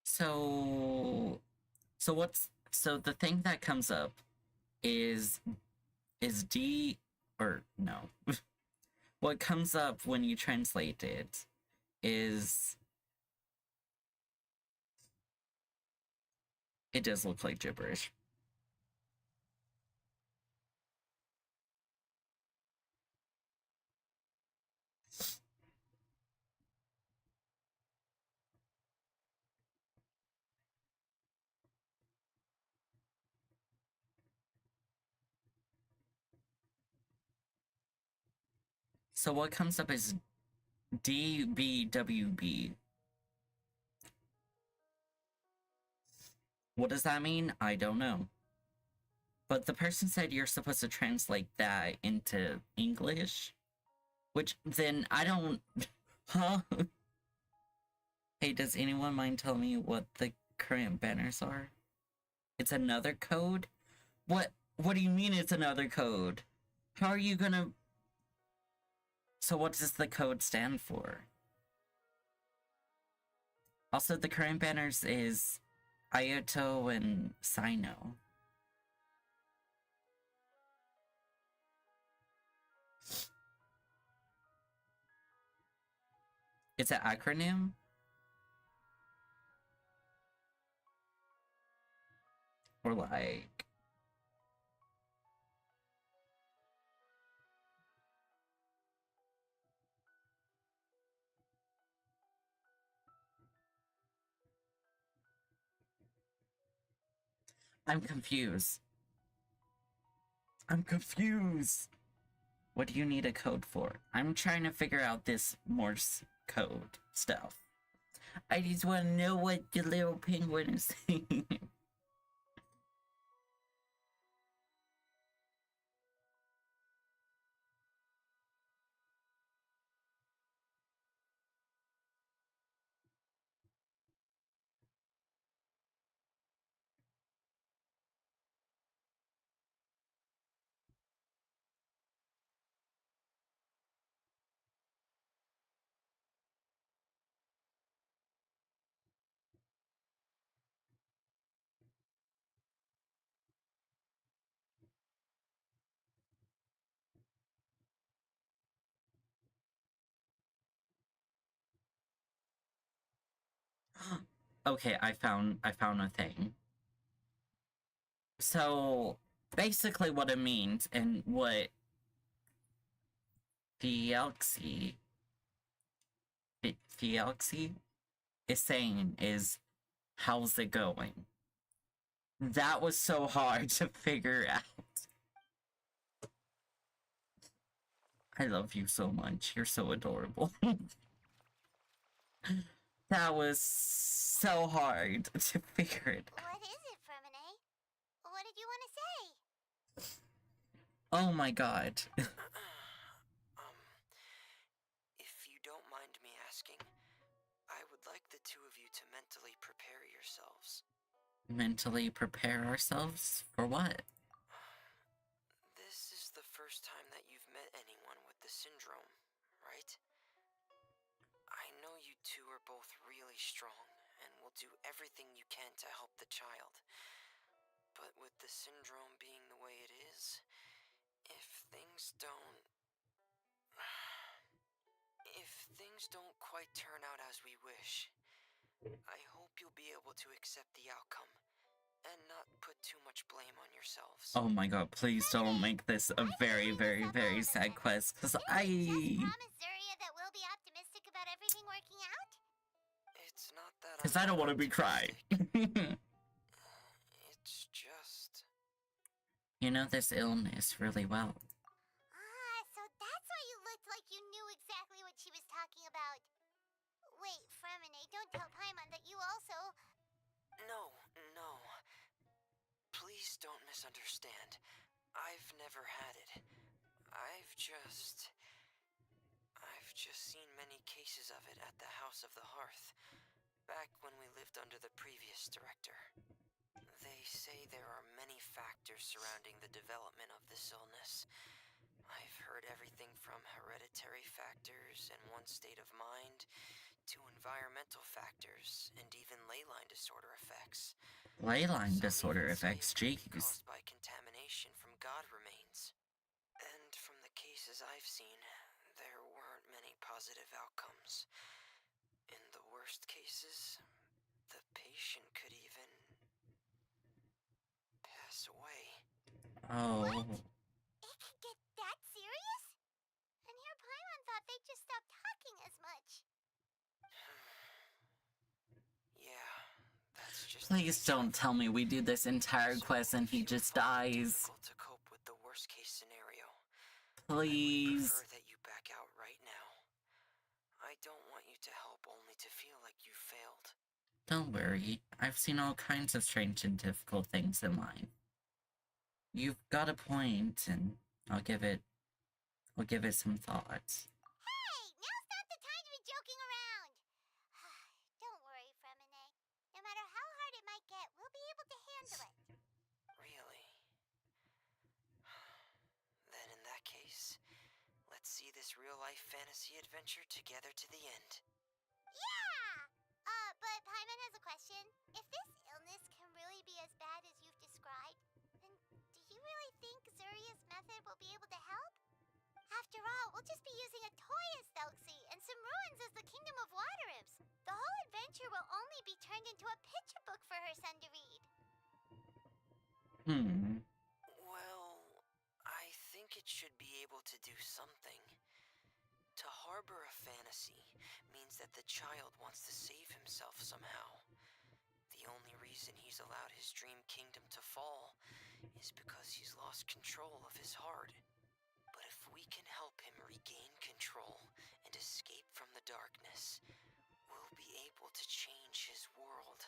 So the thing that comes up is D, or no. What comes up when you translate it is, it does look like gibberish. So what comes up is DBWB. What does that mean? I don't know. But the person said you're supposed to translate that into English, which then I don't... Huh? Hey, does anyone mind telling me what the current banners are? It's another code? What do you mean it's another code? How are you gonna... So what does the code stand for? Also, the current banners is Ayato and Sino. It's an acronym? Or like... I'm confused. I'm confused. What do you need a code for? I'm trying to figure out this Morse code stuff. I just want to know what the little penguin is saying. Okay, I found a thing. So basically what it means and what Thelxie is saying is, how's it going? That was so hard to figure out. I love you so much. You're so adorable. That was so hard to figure it out. What is it, Freminet? What did you want to say? Oh my god. If you don't mind me asking, I would like the two of you to mentally prepare yourselves. Mentally prepare ourselves for what? This is the first time that you've met anyone with the syndrome, right? I know you two are both really strong and will do everything you can to help the child. But with the syndrome being the way it is, if things don't quite turn out as we wish, I hope you'll be able to accept the outcome and not put too much blame on yourselves. Oh my god, please don't make this a very, very, very sad quest, because Just promise Zuria that we'll be optimistic about everything working out? It's not that Because I don't want to be crying. It's just... You know this illness really well. Ah, so that's why you looked like you knew exactly what she was talking about. Wait, Freminet, don't tell Paimon that you also... No. Please don't misunderstand. I've never had it. I've just seen many cases of it at the House of the Hearth, back when we lived under the previous director. They say there are many factors surrounding the development of this illness. I've heard everything from hereditary factors and one's state of mind, to environmental factors, and even ley line disorder effects. Ley line Some disorder even say effects, it could be jeez. caused by contamination from god remains. And from the cases I've seen, there weren't many positive outcomes. In the worst cases, the patient could even pass away. Oh. It could get that serious? And here Paimon thought they'd just stop talking as much. Yeah, that's just... Please don't tell me we do this entire quest and he just dies. Difficult to cope with the worst case scenario. Please. I would prefer that you back out right now. I don't want you to help only to feel like you failed. Don't worry. I've seen all kinds of strange and difficult things in life. You've got a point, and I'll give it some thought. Hey, now's not the time to be joking around. Don't worry, Freminet. No matter how hard it might get, we'll be able to handle it. Really? Then in that case, let's see this real-life fantasy adventure together to the end. Yeah! But Paimon has a question. If this illness can really be as bad as you've described, then do you really think Zuria's method will be able to help? After all, we'll just be using a toy as Thelxie and some ruins as the Kingdom of Water Imps. The whole adventure will only be turned into a picture book for her son to read. Well, I think it should be able to do something. To harbor a fantasy means that the child wants to save himself somehow. The only reason he's allowed his dream kingdom to fall is because he's lost control of his heart. But if we can help him regain control and escape from the darkness, we'll be able to change his world.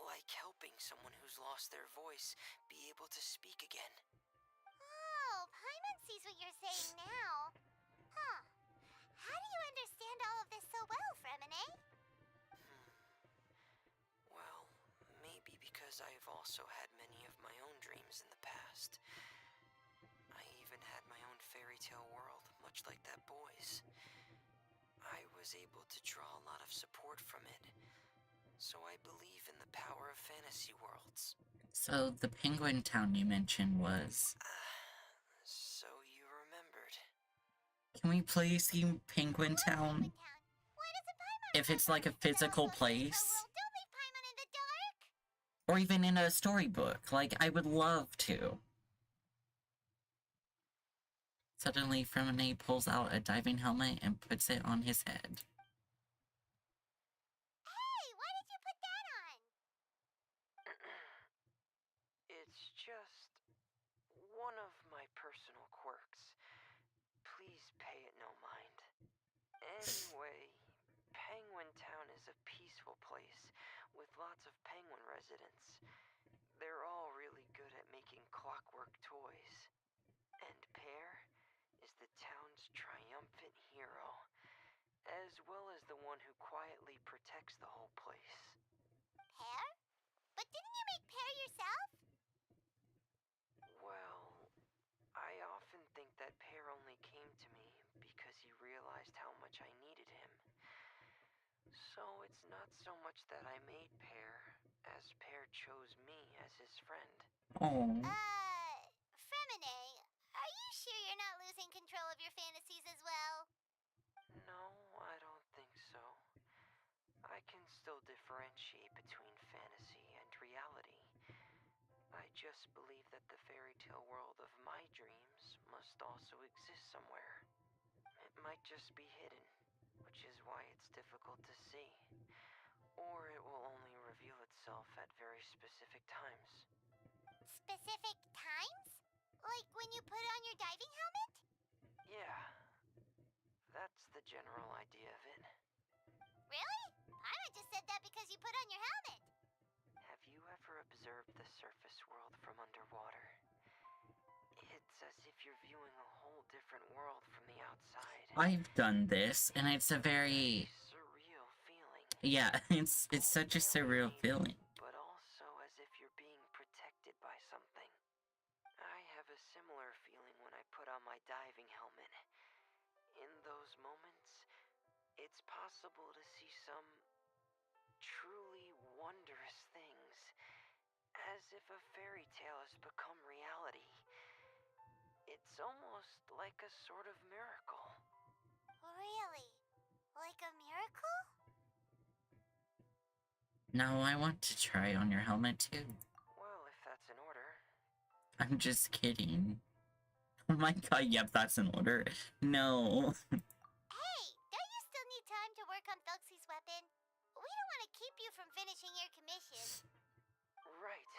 Like helping someone who's lost their voice be able to speak again. Oh, Paimon sees what you're saying now. Huh. How do you understand all of this so well, Freminet? Well, maybe because I've also had many of my own dreams in the past. I even had my own fairy tale world, much like that boy's. I was able to draw a lot of support from it, so I believe in the power of fantasy worlds. So the penguin town you mentioned was... So you remembered. Can we please see Penguin Town? Why does a Paimon If it's like a physical place, Don't leave Paimon in the dark! or even in a storybook, like, I would love to. Suddenly, Freminet pulls out a diving helmet and puts it on his head. Hey, why did you put that on? It's just one of my personal quirks. Please pay it no mind. Anyway, Penguin Town is a peaceful place with lots of penguin residents. They're all really good at making clockwork toys. And Pear is the town's triumphant hero, as well as the one who quietly protects the whole place. Pear? But didn't you make Pear yourself? Well, I often think that Pear only came to me because he realized how much I needed him. So it's not so much that I made Pear, as Pear chose me as his friend. Oh. Freminet, are you sure you're not losing control of your fantasies as well? No, I don't think so. I can still differentiate between fantasy and reality. I just believe that the fairy tale world of my dreams must also exist somewhere. It might just be hidden, which is why it's difficult to see. Or it will only reveal itself at very specific times. Specific times? Like when you put on your diving helmet? Yeah, that's the general idea of it. Really? Paimon just said that because you put on your helmet. Have you ever observed the surface world from underwater? It's as if you're viewing a whole different world from the outside. I've done this, and it's a very... surreal feeling. Yeah, it's such a surreal feeling. But also as if you're being protected by something. I have a similar feeling when I put on my diving helmet. In those moments, it's possible to see some truly wondrous things. As if a fairy tale has become reality. It's almost like a sort of miracle. Really? Like a miracle? Now I want to try on your helmet too. Well, if that's in order. I'm just kidding. Oh my god, yep, that's in order. No. Hey, don't you still need time to work on Thelxie's weapon? We don't want to keep you from finishing your commission. Right.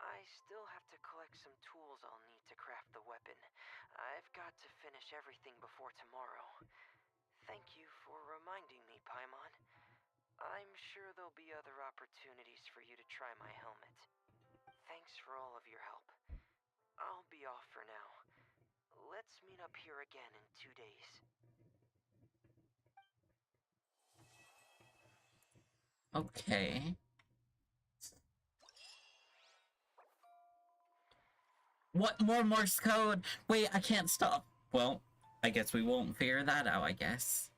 I still have to collect some tools I'll need to craft the weapon. I've got to finish everything before tomorrow. Thank you for reminding me, Paimon. I'm sure there'll be other opportunities for you to try my helmet. Thanks for all of your help. I'll be off for now. Let's meet up here again in 2 days. Okay. What more Morse code? Wait, I can't stop. Well, I guess we won't figure that out, I guess.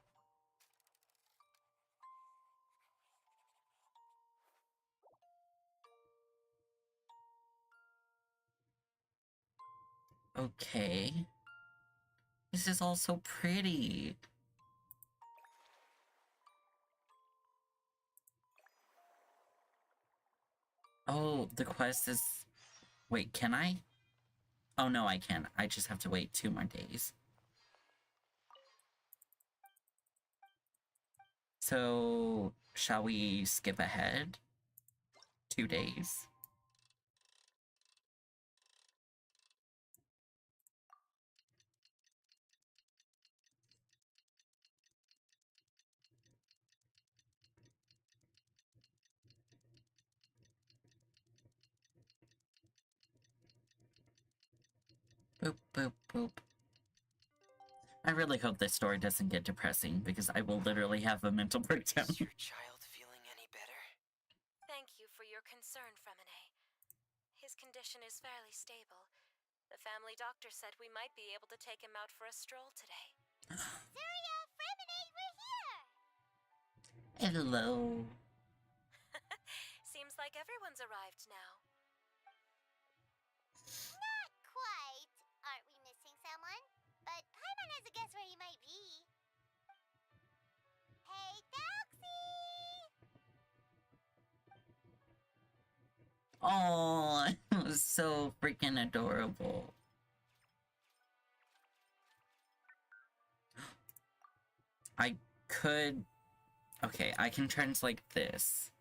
Okay. This is all so pretty. Oh, the quest is Wait, can I? Oh no, I can. I just have to wait 2 more days. So, shall we skip ahead 2 days? Boop, boop, boop. I really hope this story doesn't get depressing, because I will literally have a mental breakdown. Is your child feeling any better? Thank you for your concern, Freminet. His condition is fairly stable. The family doctor said we might be able to take him out for a stroll today. Surya, Freminet, we're here! Hello. Seems like everyone's arrived now. Not quite. Aren't we missing someone? But Paimon has a guess where he might be. Hey, Thelxie! Oh, it was so freaking adorable. I could... Okay, I can translate this.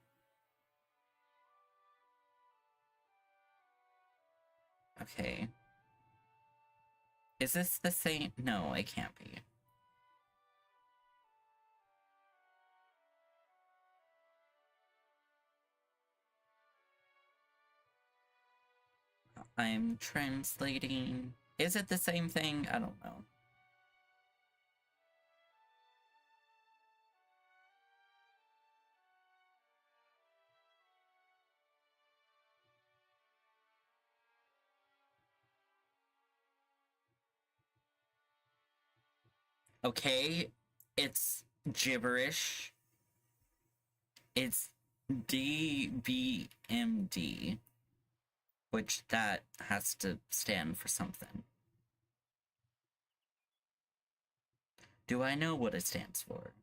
Okay. Is this the same? No, it can't be. I'm translating... Is it the same thing? I don't know. Okay, it's gibberish. It's DBMD, which that has to stand for something. Do I know what it stands for?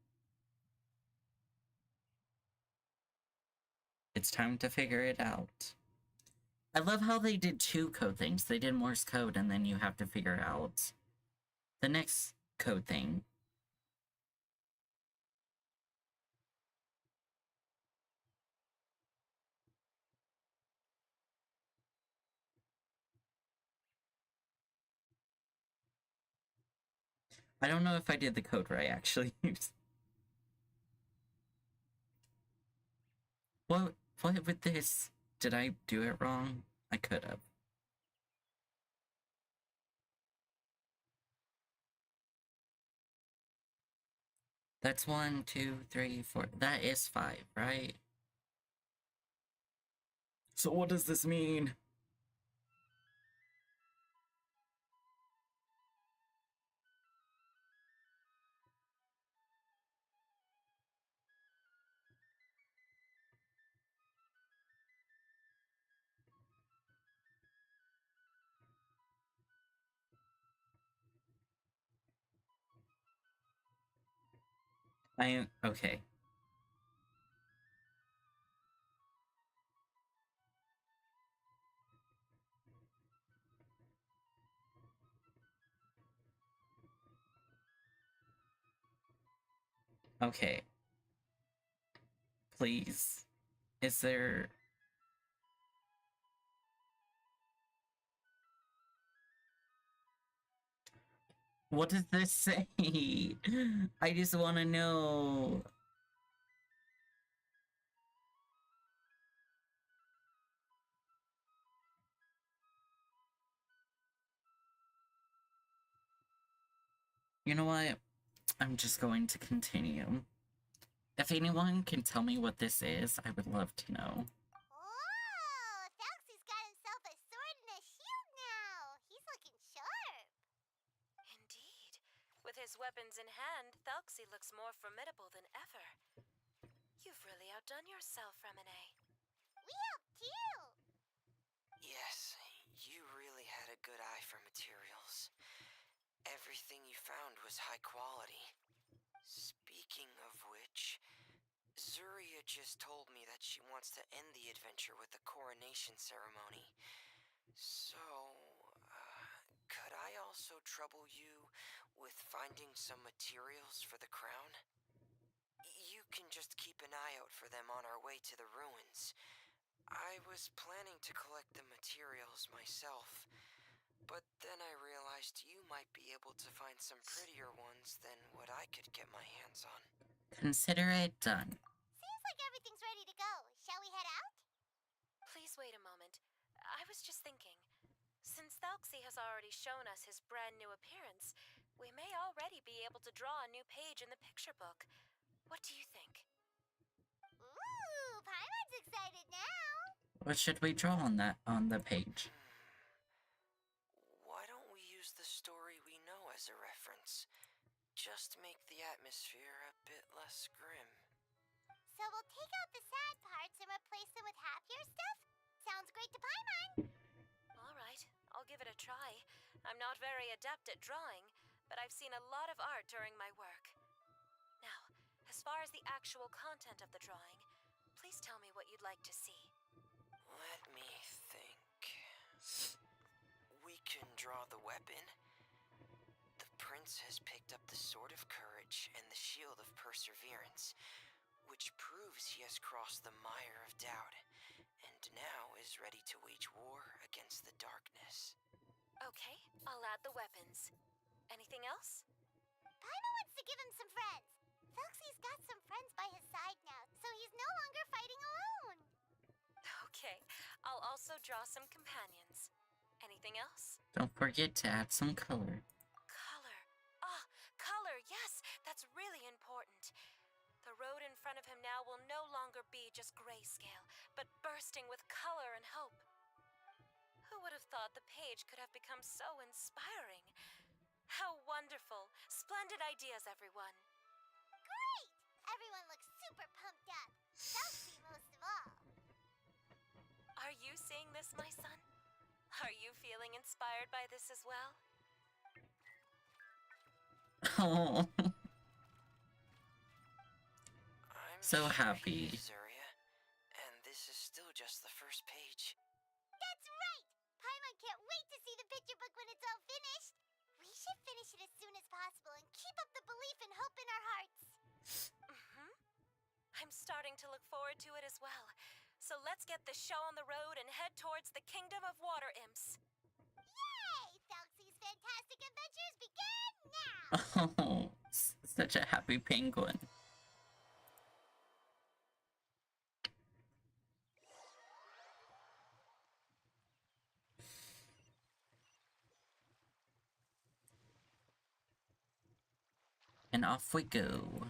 It's time to figure it out. I love how they did 2 code things. They did Morse code, and then you have to figure out the next code thing. I don't know if I did the code right, actually. What with this? Did I do it wrong? I could have. That's 1, 2, 3, 4. That is 5, right? So what does this mean? I am okay. Okay. Please. Is there... What does this say? I just want to know. You know what? I'm just going to continue. If anyone can tell me what this is, I would love to know. Whoa! Thelxie's got himself a sword and a shield now. He's looking sharp. Indeed. With his weapons in hand, Thelxie looks more formidable than ever. You've really outdone yourself, Freminet. We helped too. Yes, you really had a good eye for materials. Everything you found was high quality. Speaking of which, Zuria just told me that she wants to end the adventure with a coronation ceremony. So, could I also trouble you with finding some materials for the crown? You can just keep an eye out for them on our way to the ruins. I was planning to collect the materials myself, but then I realized you might be able to find some prettier ones than what I could get my hands on. Consider it done. Seems like everything's ready to go. Shall we head out? Please wait a moment. I was just thinking. Since Thelxie has already shown us his brand new appearance, we may already be able to draw a new page in the picture book. What do you think? Ooh, Paimon's excited now. What should we draw on the page? Why don't we use the story we know as a reference? Just make the atmosphere a bit less grim. So we'll take out the sad parts and replace them with happier stuff? Sounds great to Paimon. All right, I'll give it a try. I'm not very adept at drawing, but I've seen a lot of art during my work. Now, as far as the actual content of the drawing, please tell me what you'd like to see. Let me think. We can draw the weapon. The prince has picked up the Sword of Courage and the Shield of Perseverance, which proves he has crossed the mire of doubt, and now is ready to wage war against the darkness. Okay, I'll add the weapons. Anything else? Paimon wants to give him some friends. Thelxie's got some friends by his side now, so he's no longer fighting alone. Okay, I'll also draw some companions. Anything else? Don't forget to add some color. Color. Ah, color, yes, that's really important. The road in front of him now will no longer be just grayscale, but bursting with color and hope. Who would have thought the page could have become so inspiring? How wonderful! Splendid ideas, everyone. Great! Everyone looks super pumped up. Thelxie most of all. Are you seeing this, my son? Are you feeling inspired by this as well? Oh, I'm so sure happy. he is, Zarya, and this is still just the first page. That's right! Paimon can't wait to see the picture book when it's all finished. We should finish it as soon as possible and keep up the belief and hope in our hearts. I'm starting to look forward to it as well. So let's get the show on the road and head towards the Kingdom of Water Imps. Yay! Thelxie's fantastic adventures begin now! Oh, such a happy penguin. And off we go.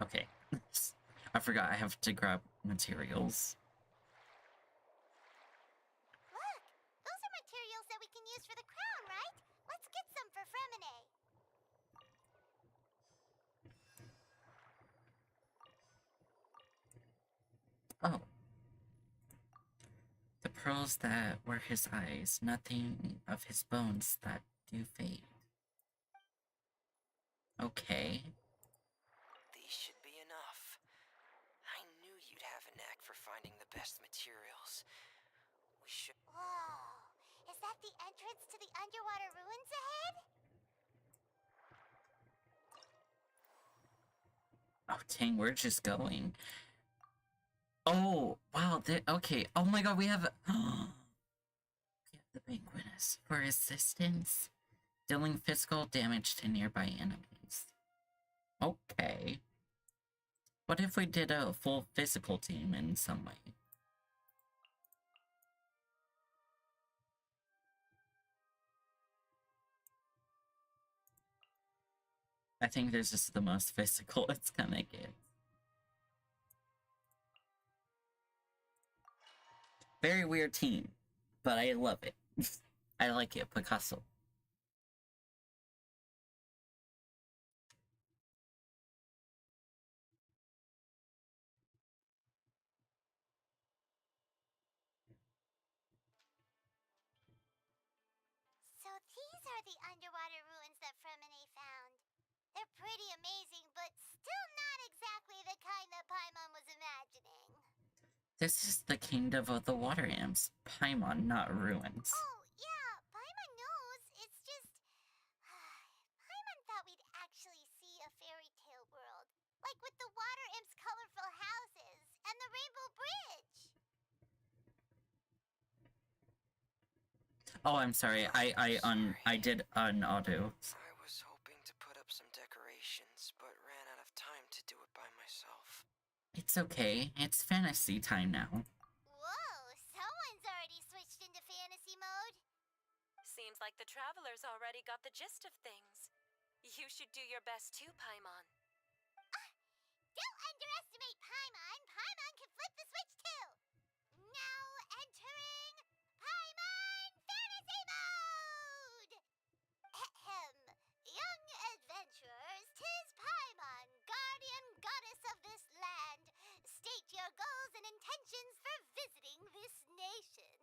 Okay. I forgot I have to grab materials. Look! Those are materials that we can use for the crown, right? Let's get some for Freminet. Oh. The pearls that were his eyes, nothing of his bones that do fade. Okay. These should be enough. I knew you'd have a knack for finding the best materials. We should... Whoa! Is that the entrance to the underwater ruins ahead? Oh, dang, we're just going. Oh, wow, okay. Oh my god, we have... we have the penguins for assistance. Dealing physical damage to nearby enemies. Okay. What if we did a full physical team in some way? I think this is the most physical it's gonna get. Very weird team, but I love it. I like it, Picasso. these are the underwater ruins that Freminet found. They're pretty amazing, but still not exactly the kind that Paimon was imagining. This is the kingdom of the water imps. Paimon, not ruins. Oh, yeah, Paimon knows. It's just... Paimon thought we'd actually see a fairy tale world. Like with the water imps' colorful houses and the rainbow bridge. Oh, I'm sorry. I did unauto. I was hoping to put up some decorations, but ran out of time to do it by myself. It's okay. It's fantasy time now. Whoa, someone's already switched into fantasy mode. Seems like the travelers already got the gist of things. You should do your best too, Paimon. Don't underestimate Paimon. Paimon can flip the switch too. Now entering Paimon Fantasy Mode! Ahem. Young adventurers, 'tis Paimon, guardian goddess of this land. State your goals and intentions for visiting this nation.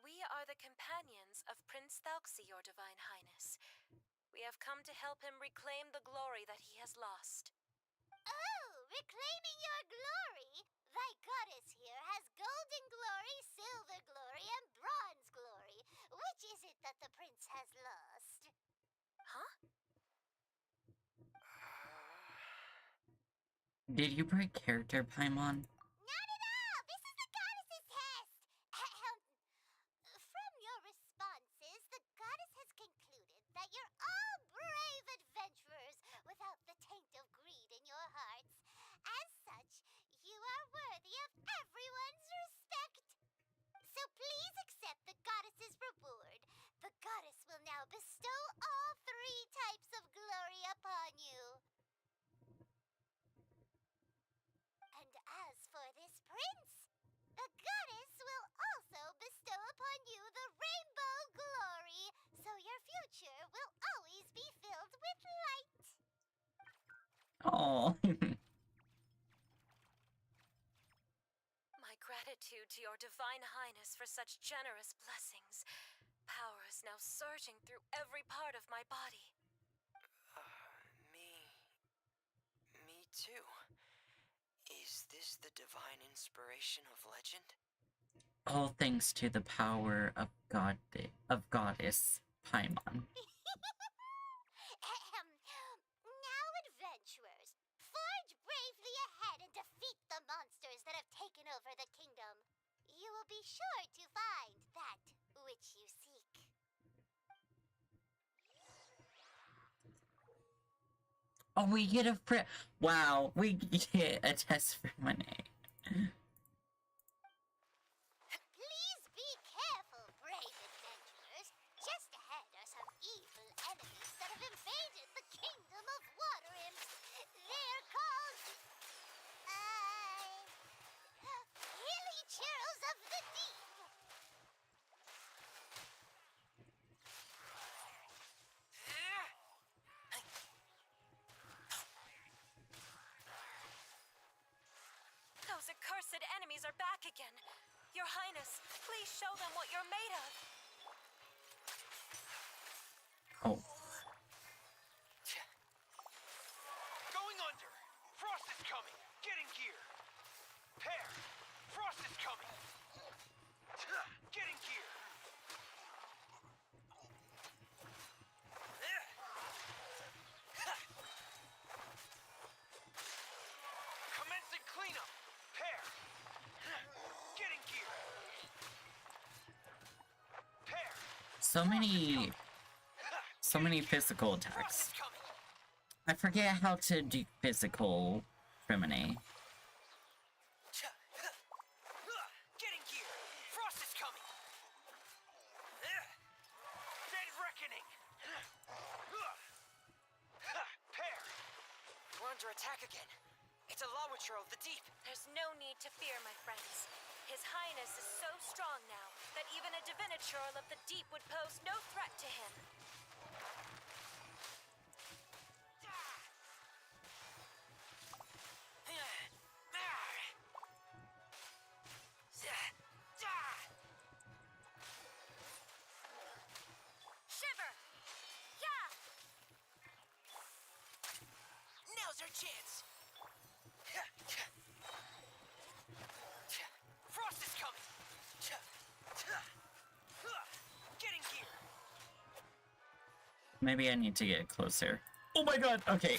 We are the companions of Prince Thelxie, your Divine Highness. We have come to help him reclaim the glory that he has lost. Oh, reclaiming your glory! Thy goddess here has golden glory, silver glory, and bronze glory. Which is it that the prince has lost? Huh? Did you break character, Paimon? Not at all! This is the goddess's test! Ahem. From your responses, the goddess has concluded that you're all brave adventurers without the taint of greed in your hearts. As such, you are worthy of everyone's respect. So please accept the goddess's reward. The goddess will now bestow all 3 types of glory upon you. And as for this prince, the goddess will also bestow upon you the rainbow glory, so your future will always be filled with light. Oh. My gratitude to your Divine Highness for such generous blessings. Power is now surging through every part of my body. Me too. Is this the divine inspiration of legend? All thanks to the power of goddess Paimon. Ahem. Now, adventurers, forge bravely ahead and defeat the monsters that have taken over the kingdom. You will be sure to find that which you seek. Oh, we get a wow, we get a test for Freminet. Please be careful, brave adventurers. Just ahead are some evil enemies that have invaded the kingdom of water imps. They're called... Hilly Churls of the Deep. Those accursed enemies are back again. Your Highness, please show them what you're made of. Oh. Going under! Frost is coming! Get in gear! Pair! Frost is coming! Get in gear! Commencing cleanup! Pair! Get in gear! Pair! So many physical Frost attacks. is coming! I forget how to do physical Freminet. Get in gear! Frost is coming! Dead reckoning! Pair! We're under attack again. It's a Lawitcher of the deep. There's no need to fear, my friends. His Highness is so strong now that even a Diviniture of the deep would pose no threat to him. chance. Frost is coming. Get in gear. Maybe I need to get closer. Oh my god, okay.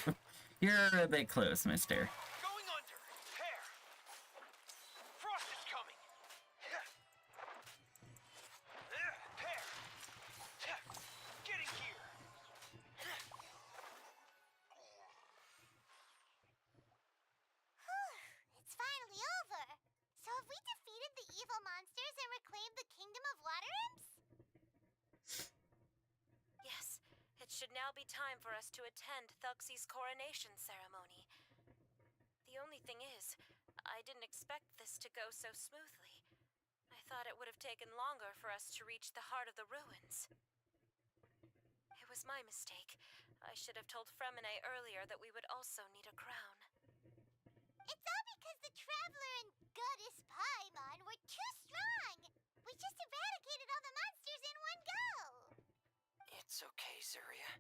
You're a bit close, mister. Going under. Pair. Frost is coming. Pair. Get in gear. It's finally over. So have we defeated the evil monsters and reclaimed the kingdom of water imps? Yes, it should now be time for us to attend Thelxie's coronation ceremony. The only thing is, I didn't expect this to go so smoothly. I thought it would have taken longer for us to reach the heart of the ruins. It was my mistake. I should have told Freminet earlier that we would also need a crown. It's all because the Traveler and Goddess Paimon were too strong. We just eradicated all the monsters in one go. It's okay, Zuria.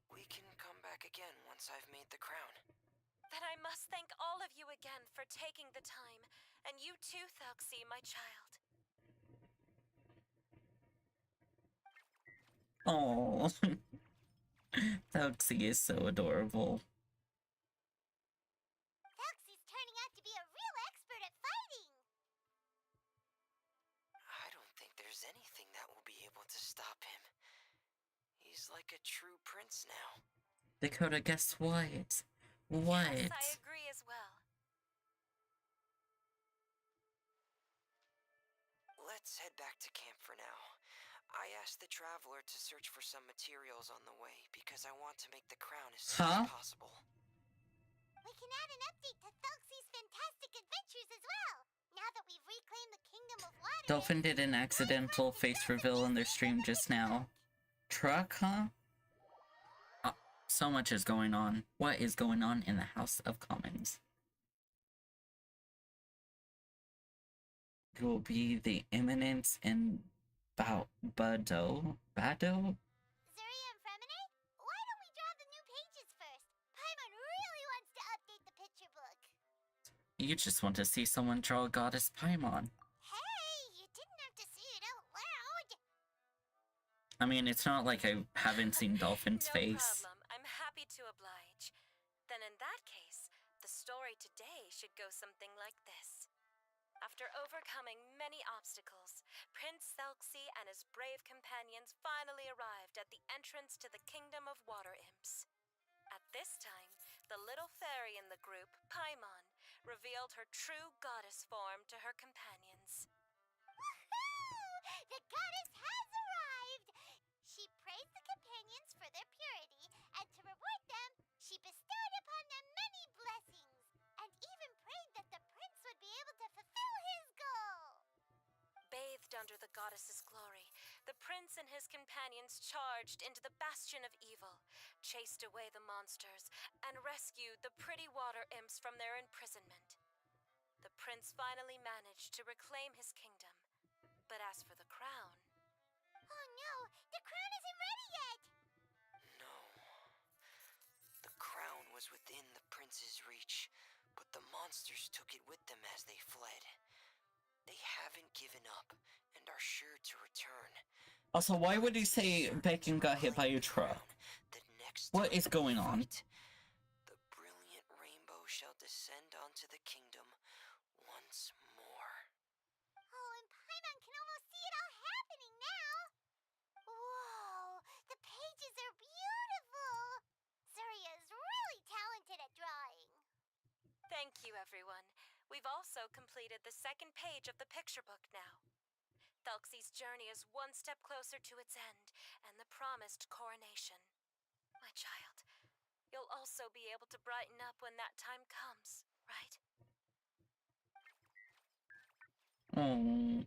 We can come back again once I've made the crown. Then I must thank all of you again for taking the time. And you too, Thelxie, my child. Oh, Thelxie is so adorable. Thelxie's turning out to be a real expert at fighting. I don't think there's anything that will be able to stop him. He's like a true prince now. Dakota, guess what? What? Yes, I agree as well. Let's head back to camp for now. I asked the Traveler to search for some materials on the way because I want to make the crown as soon as possible. We can add an update to Thelxie's fantastic adventures as well. Now that we've reclaimed the kingdom of water. Dolphin did an accidental face reveal in their stream just now. Truck, huh? So much is going on. What is going on in the House of Commons? It will be the Eminence and Bado? Zuria and Freminet, why don't we draw the new pages first? Paimon really wants to update the picture book. You just want to see someone draw Goddess Paimon. Hey, you didn't have to say it out loud. I mean, it's not like I haven't seen Dolphin's No face. problem. I'm happy to oblige. Then in that case, the story today should go something like this. After overcoming many obstacles, Prince Thelxie and his brave companions finally arrived at the entrance to the Kingdom of Water Imps. At this time, the little fairy in the group, Paimon, revealed her true goddess form to her companions. Woohoo! The goddess has arrived! She praised the companions for their purity, and to reward them, she bestowed upon them many blessings, and even prayed that the prince would be able to fulfill his goal. Bathed under the goddess's glory, the prince and his companions charged into the bastion of evil, chased away the monsters, and rescued the pretty water imps from their imprisonment. The prince finally managed to reclaim his kingdom. But as for the crown... Oh no, the crown isn't ready yet! No. The crown was within the prince's reach, but the monsters took it with them as they fled. They haven't given up and are sure to return. Also, why would you say Bacon got hit by a truck? What is going on? The brilliant rainbow shall descend onto the kingdom once more. Oh, and Paimon can almost see it all happening now! Whoa, the pages are beautiful! Zuria is really talented at drawing. Thank you, everyone. We've also completed the second page of the picture book now. Thelxie's journey is one step closer to its end, and the promised coronation. My child, you'll also be able to brighten up when that time comes, right? Oh.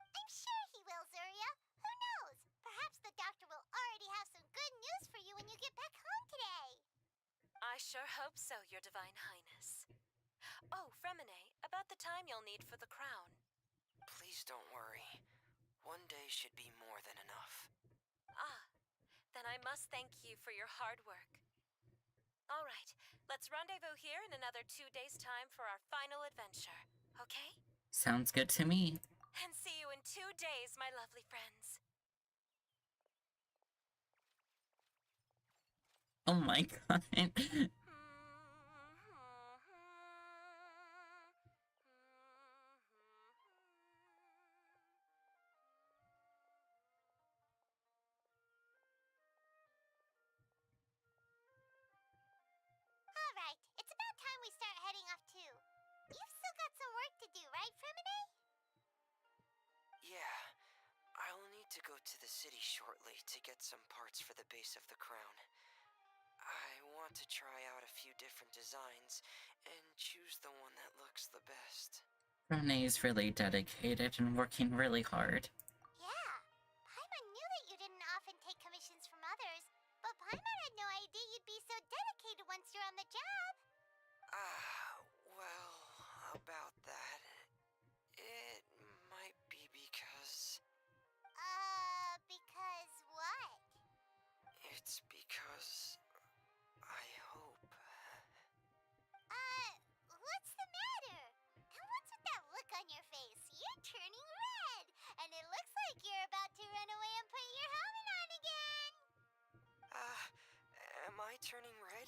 I'm sure he will, Zuria. Who knows? Perhaps the doctor will already have some good news for you when you get back home today. I sure hope so, Your Divine Highness. Oh, Freminet, about the time you'll need for the crown. Please don't worry. One day should be more than enough. Ah, then I must thank you for your hard work. Alright, let's rendezvous here in another 2 days' time for our final adventure, okay? Sounds good to me. And see you in 2 days, my lovely friends. Oh my god. Alright, it's about time we start heading off too. You've still got some work to do, right, Freminet? Yeah, I'll need to go to the city shortly to get some parts for the base of the crown. I want to try out a few different designs and choose the one that looks the best. Renee is really dedicated and working really hard. Yeah. Paimon knew that you didn't often take commissions from others, but Paimon had no idea you'd be so dedicated once you're on the job. Well, about that, it might be because... Because what? It's because... I hope... What's the matter? And what's with that look on your face? You're turning red, and it looks like you're about to run away and put your helmet on again. Am I turning red?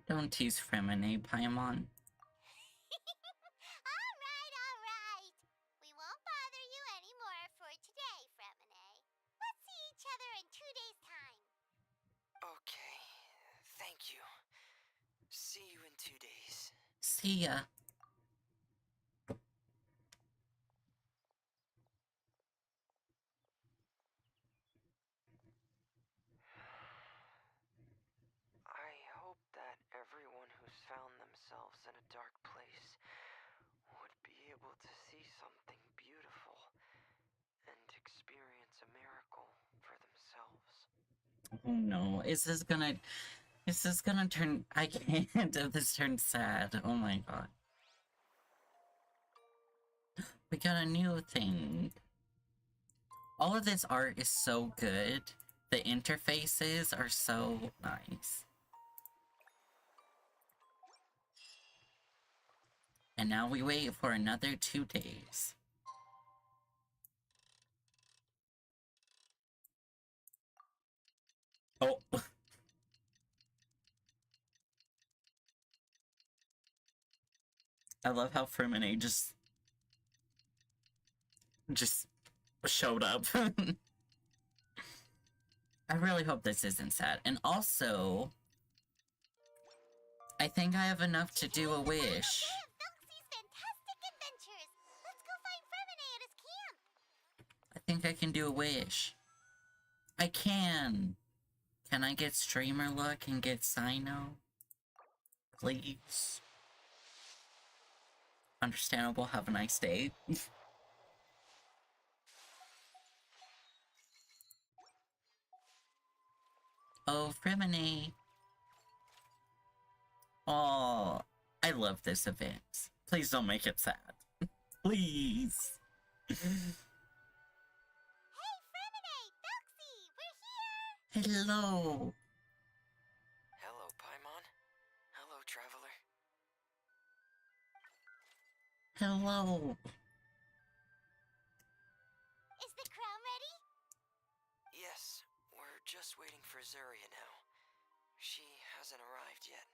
Don't tease Freminet, Paimon. Alright. We won't bother you anymore for today, Freminet. Let's see each other in 2 days' time. Okay, thank you. See you in 2 days. See ya. I hope that everyone who's found themselves in a dark place would be able to see something beautiful and experience a miracle for themselves. Oh no, is this gonna turn, I can't if this turns sad. Oh my god. We got a new thing. All of this art is so good. The interfaces are so nice. And now we wait for another 2 days. Oh. I love how Freminet just showed up. I really hope this isn't sad. And also, I think I have enough to do a wish. Thelxie's fantastic adventures. Let's go find Freminet at his camp. I think I can do a wish. I can. Can I get streamer luck and get Sino? Please. Understandable. Have a nice day. Oh, Freminet. Oh, I love this event. Please don't make it sad. Please. Hey, Freminet, Thelxie, we're here. Hello. Hello, Paimon. Hello, Traveler. Hello. Is the crown ready? Yes, we're just waiting for Zuria now. She hasn't arrived yet.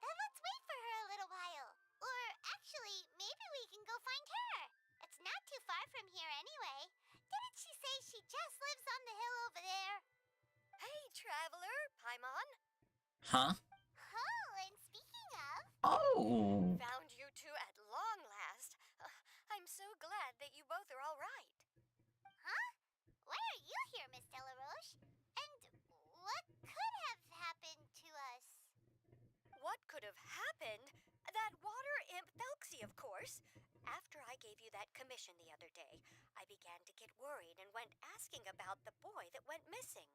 Then let's wait for her a little while. Or actually, maybe we can go find her. It's not too far from here anyway. Didn't she say she just lives on the hill over there? Hey, Traveler, Paimon. Huh? Oh, and speaking of... Oh. Found you two at long last. I'm so glad that you both are all right. Huh? Why are you here, Miss Delaroche? And what could have happened to us? What could have happened? That water imp Thelxie, of course. After I gave you that commission the other day, I began to get worried and went asking about the boy that went missing.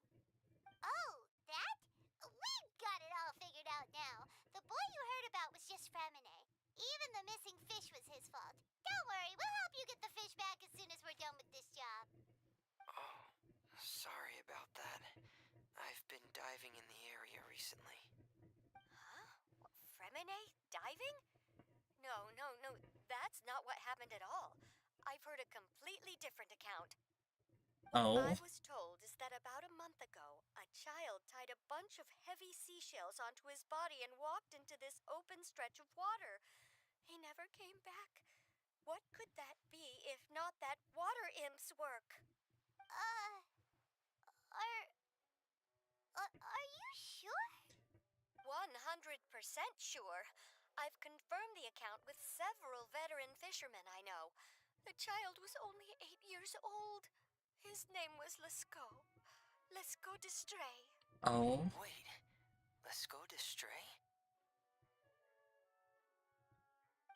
Oh, that? We've got it all figured out now. The boy you heard about was just Freminet. Even the missing fish was his fault. Don't worry, we'll help you get the fish back as soon as we're done with this job. Oh, sorry about that. I've been diving in the area recently. Huh? Freminet diving? No, that's not what happened at all. I've heard a completely different account. What I Oh. was told is that about a month ago, a child tied a bunch of heavy seashells onto his body and walked into this open stretch of water. He never came back. What could that be if not that water imp's work? Are you sure? 100% sure. I've confirmed the account with several veteran fishermen I know. The child was only 8 years old. His name was Lescaut. Lescaut Destray. Oh. Wait, let's go to Stray?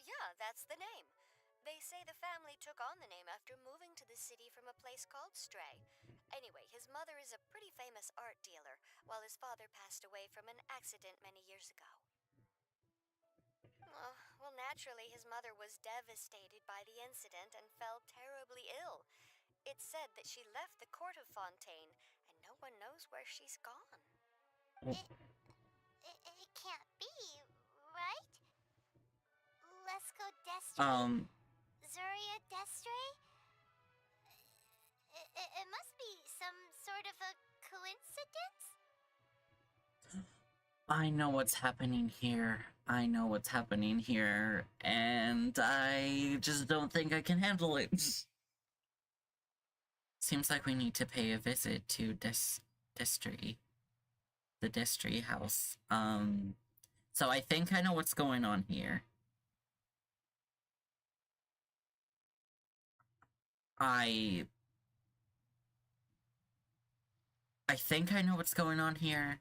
Yeah, that's the name. They say the family took on the name after moving to the city from a place called Stray. Anyway, his mother is a pretty famous art dealer, while his father passed away from an accident many years ago. Well, naturally, his mother was devastated by the incident and fell terribly ill. It's said that she left the court of Fontaine, and no one knows where she's gone. It can't be, right? Let's go Destray? Zuria Destray? It must be some sort of a coincidence? I know what's happening here. I know what's happening here, and I just don't think I can handle it. Seems like we need to pay a visit to Destry. The Destry house. So I think I know what's going on here. I think I know what's going on here.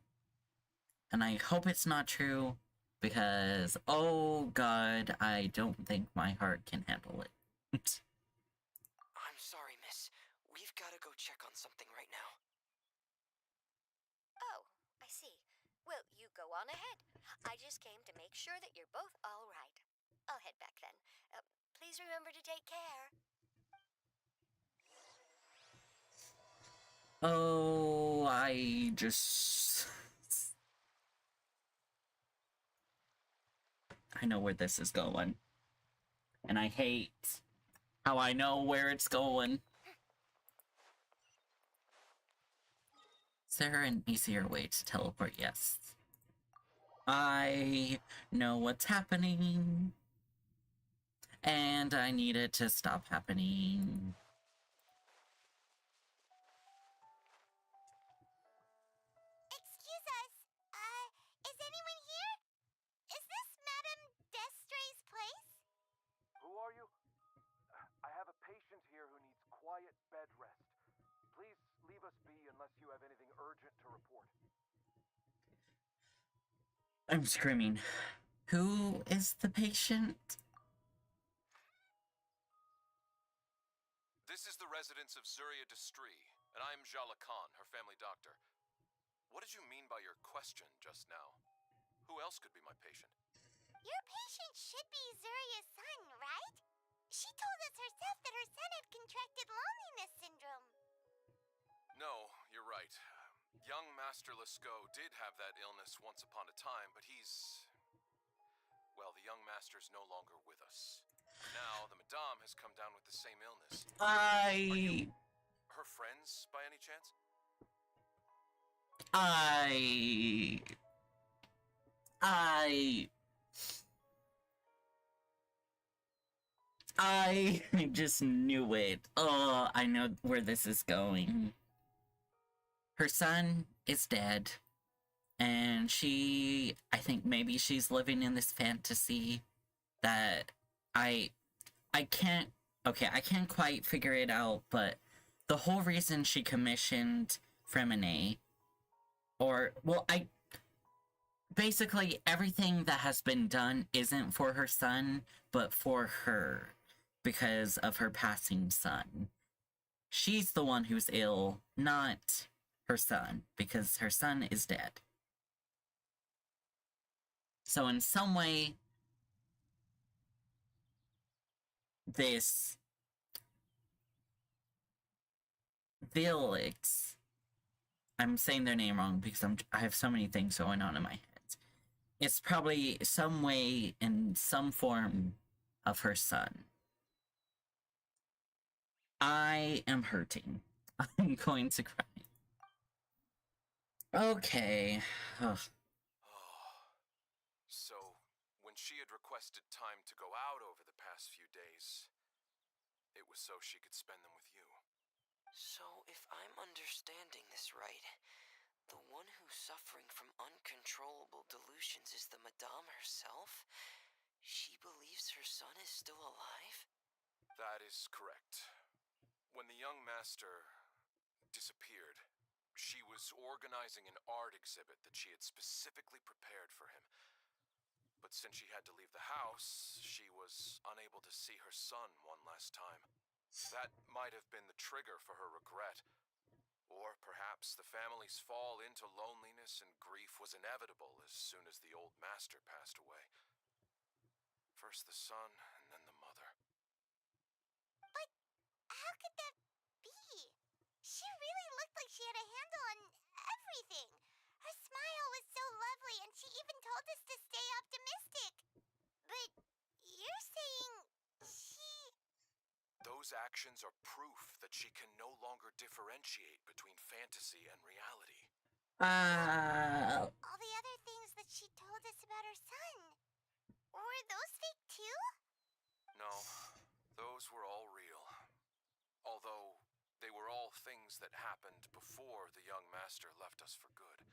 And I hope it's not true, because, oh god, I don't think my heart can handle it. I'm sorry, miss. We've gotta go check on something right now. Oh, I see. Well, you go on ahead. I just came to make sure that you're both all right. I'll head back then. Please remember to take care. Oh, I just... I know where this is going. And I hate how I know where it's going. Is there an easier way to teleport? Yes. I know what's happening. And I need it to stop happening. Excuse us. Is anyone here? Is this Madame Destray's place? Who are you? I have a patient here who needs quiet bed rest. Please leave us be unless you have anything urgent to report. I'm screaming. Who is the patient? This is the residence of Zuria Destry, and I'm Jala Khan, her family doctor. What did you mean by your question just now? Who else could be my patient? Your patient should be Zuria's son, right? She told us herself that her son had contracted loneliness syndrome. No, you're right. Young Master Lescaut did have that illness once upon a time, but he's... Well, the young master's no longer with us. Now, the Madame has come down with the same illness. Are you her friends, by any chance? I just knew it. Oh, I know where this is going. Her son is dead. And I think maybe she's living in this fantasy that I can't quite figure it out, but the whole reason she commissioned Freminet, basically everything that has been done isn't for her son, but for her, because of her passing son. She's the one who's ill, not her son, because her son is dead. So in some way, this Thelxie, I'm saying their name wrong because I have so many things going on in my head. it's probably some way in some form of her son. I am hurting. I'm going to cry. Okay. Ugh. So, when she had requested time to go out over the past few days, it was so she could spend them with you. So, if I'm understanding this right, the one who's suffering from uncontrollable delusions is the Madame herself? She believes her son is still alive? That is correct. When the young master disappeared, she was organizing an art exhibit that she had specifically prepared for him. But since she had to leave the house, she was unable to see her son one last time. That might have been the trigger for her regret. Or perhaps the family's fall into loneliness and grief was inevitable as soon as the old master passed away. First the son, and then the mother. But how could that be? She really looked like she had a handle on everything. Her smile was so lovely, and she even told us to stay optimistic. But you're saying she... Those actions are proof that she can no longer differentiate between fantasy and reality. All the other things that she told us about her son, were those fake too? No, those were all real. Although, they were all things that happened before the young master left us for good.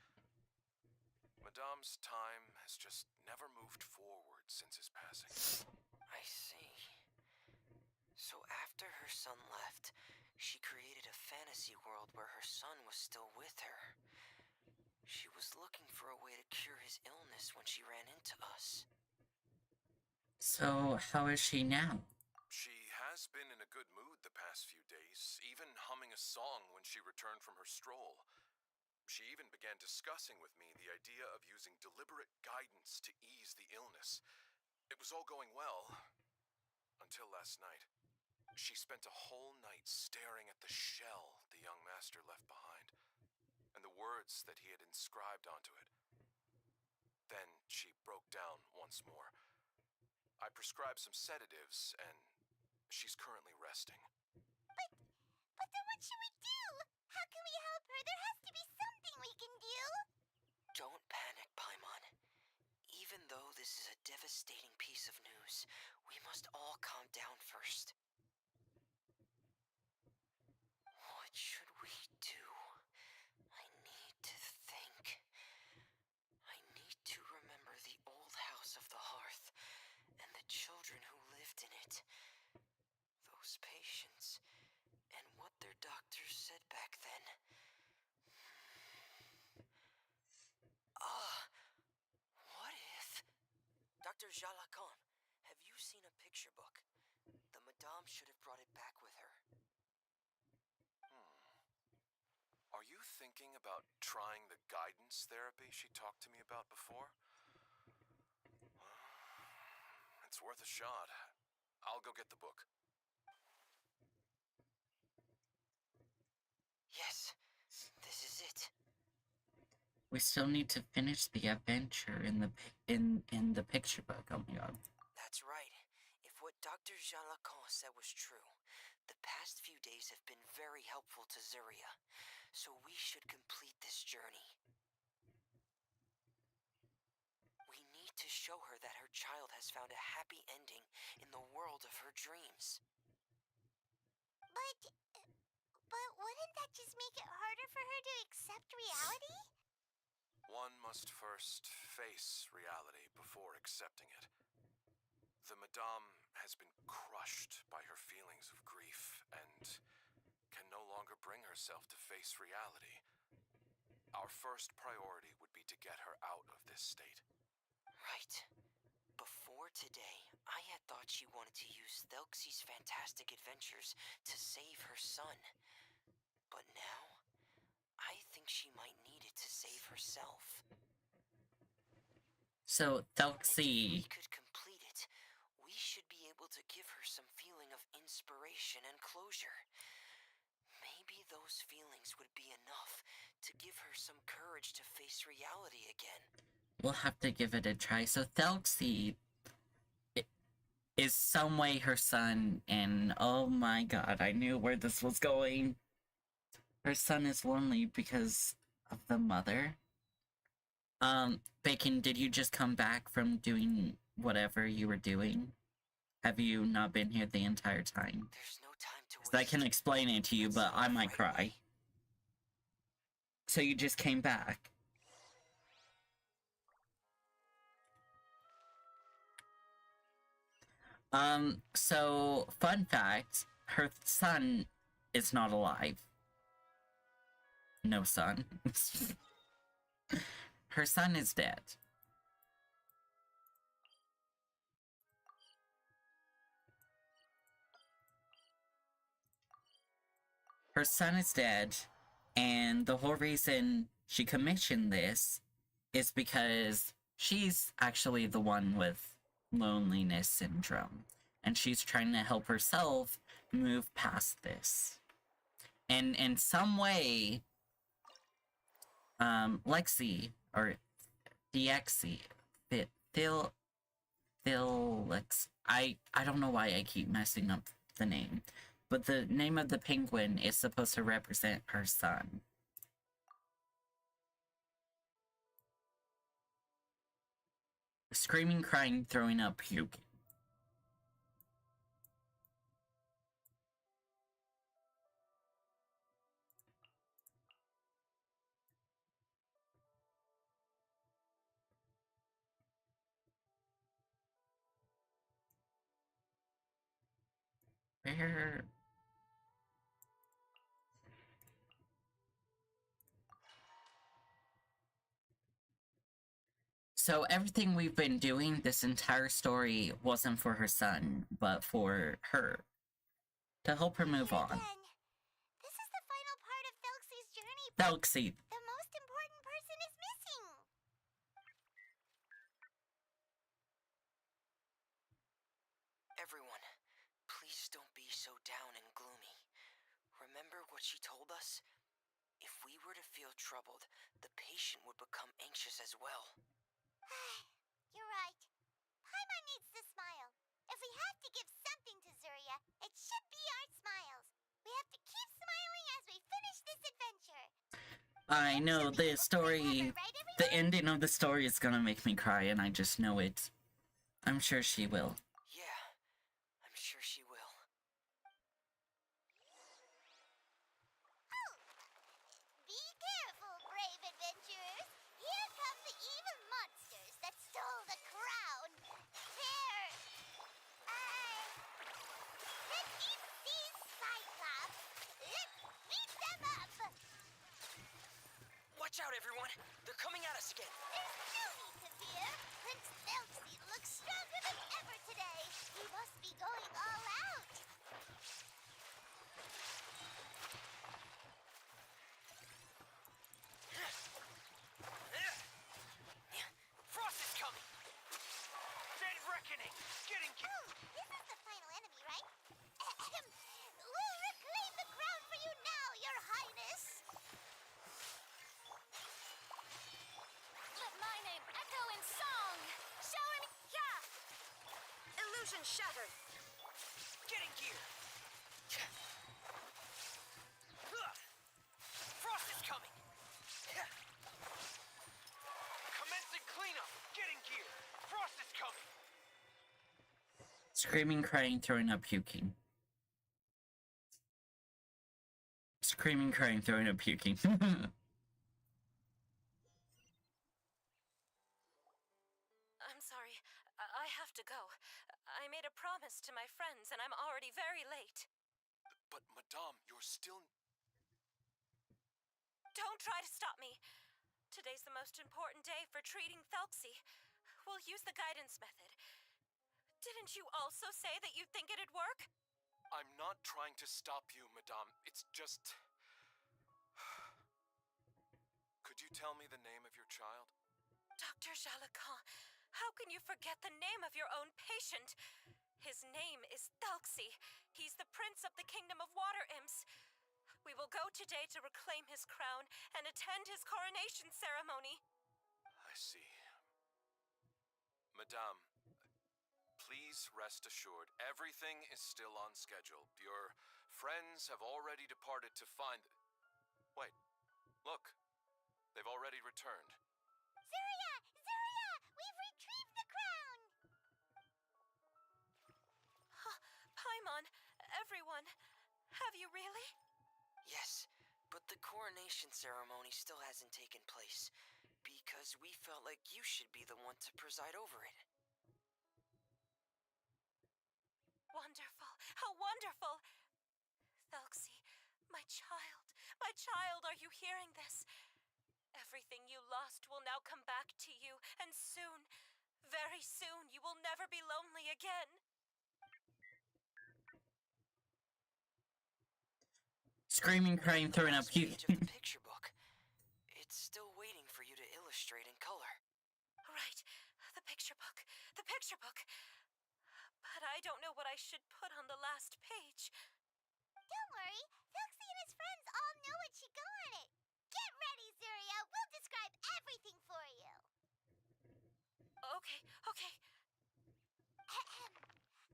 Madame's time has just never moved forward since his passing. I see. So after her son left, she created a fantasy world where her son was still with her. She was looking for a way to cure his illness when she ran into us. So, how is she now? She has been in a good mood the past few days, even humming a song when she returned from her stroll. She even began discussing with me the idea of using deliberate guidance to ease the illness. It was all going well, until last night. She spent a whole night staring at the shell the young master left behind, and the words that he had inscribed onto it. Then she broke down once more. I prescribed some sedatives, and she's currently resting. But then what should we do? How can we help her? There has to be something we can do. Don't panic, Paimon. Even though this is a devastating piece of news, we must all calm down first. What should we do? I need to think. I need to remember the old house of the hearth and the children who lived in it. Those patients and what their doctors said back then. What if... Dr. Jalacan, have you seen a picture book? The Madame should have brought it back with her. Are you thinking about trying the guidance therapy she talked to me about before? It's worth a shot. I'll go get the book. Yes, this is it. We still need to finish the adventure in the picture book. Oh my god. That's right. If what Dr. Jalacan said was true, the past few days have been very helpful to Zuria, so we should complete this journey. We need to show her that her child has found a happy ending in the world of her dreams. But wouldn't that just make it harder for her to accept reality? One must first face reality before accepting it. The Madame has been crushed by her feelings of grief and can no longer bring herself to face reality. Our first priority would be to get her out of this state. Right. Before today, I had thought she wanted to use Thelxie's fantastic adventures to save her son. But now, I think she might need it to save herself. So, Thelxie. If we could complete it, we should be able to give her some feeling of inspiration and closure. Maybe those feelings would be enough to give her some courage to face reality again. We'll have to give it a try. So Thelxie is some way her son, and oh my god, I knew where this was going. Her son is lonely because of the mother. Bacon, did you just come back from doing whatever you were doing? Have you not been here the entire time? There's no time to 'Cause I can explain it to you, but I might cry. So you just came back. So, fun fact, her son is not alive. No son. Her son is dead. Her son is dead, and the whole reason she commissioned this is because she's actually the one with loneliness syndrome, and she's trying to help herself move past this. And in some way, Lexi, or Thelxie, Thelxie, I don't know why I keep messing up the name, but the name of the penguin is supposed to represent her son. Screaming, crying, throwing up, puking. Where? So everything we've been doing, this entire story, wasn't for her son, but for her. To help her move on. Again. This is the final part of Thelxie's journey, but Thelxie. the most important person is missing. Everyone, please don't be so down and gloomy. Remember what she told us? If we were to feel troubled, the patient would become anxious as well. You're right. Paimon needs to smile. If we have to give something to Zuria, it should be our smiles. We have to keep smiling as we finish this adventure. I know the story, the ending of the story is gonna make me cry, and I just know it. I'm sure she will. Yeah, I'm sure she will. Be careful, brave adventurers. Here come the evil monsters that stole the crown. They're... these Cyclops. Let's beat them up. Watch out, everyone! They're coming at us again! There's no need to fear. Prince Thelxie looks stronger than ever today. He must be going all out. Frost is coming! Dead reckoning! Getting Oh, this is the final enemy, right? We'll reclaim the crown for you now, Your Highness. Let my name echo in song! Showing yeah! Illusion shattered! Getting gear! Frost is coming! Commencing cleanup! Getting gear! Frost is coming! Screaming, crying, throwing up, puking. Screaming, crying, throwing up, puking. I'm sorry. I have to go. I made a promise to my friends, and I'm already very late. But, Madame, you're still... Don't try to stop me. Today's the most important day for treating Thelxie. We'll use the guidance method. Didn't you also say that you think it'd work? I'm not trying to stop you, Madame. It's just... Could you tell me the name of your child? Dr. Jalacan, how can you forget the name of your own patient? His name is Thelxie. He's the prince of the kingdom of water imps. We will go today to reclaim his crown and attend his coronation ceremony. I see. Madame, please rest assured, everything is still on schedule. Your friends have already departed to find... Wait, look. They've already returned. Zuria! Zuria! We've retrieved the crown! Paimon, everyone, have you really? Yes, but the coronation ceremony still hasn't taken place, because we felt like you should be the one to preside over it. Wonderful! How wonderful! Thelxie, my child, are you hearing this? Everything you lost will now come back to you, and soon, very soon, you will never be lonely again. Screaming, crying, throwing up, Last page of puking. the picture book. It's still waiting for you to illustrate in color. Right, the picture book. But I don't know what I should put on the last page. Don't worry, Thelxie and his friends all know what should go on it. Get ready, Zuria. We'll describe everything for you. Okay.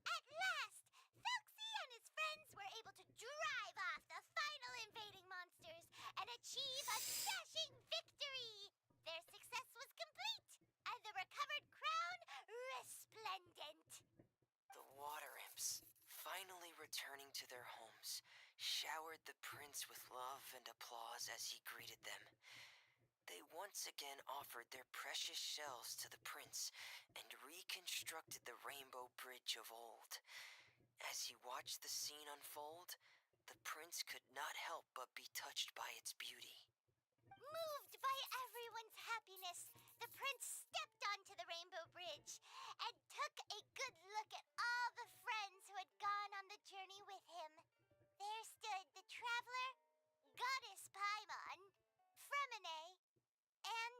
At last, Thelxie and his friends were able to drive off the final invading monsters and achieve a dashing victory. Their success was complete, and the recovered crown resplendent. The water imps, finally returning to their homes, showered the prince with love and applause as he greeted them. They once again offered their precious shells to the prince and reconstructed the rainbow bridge of old. As he watched the scene unfold, the prince could not help but be touched by its beauty. Moved by everyone's happiness, the prince stepped onto the rainbow bridge and took a good look at all the friends who had gone on the journey with him. There stood the traveler, Goddess Paimon, Freminet, and...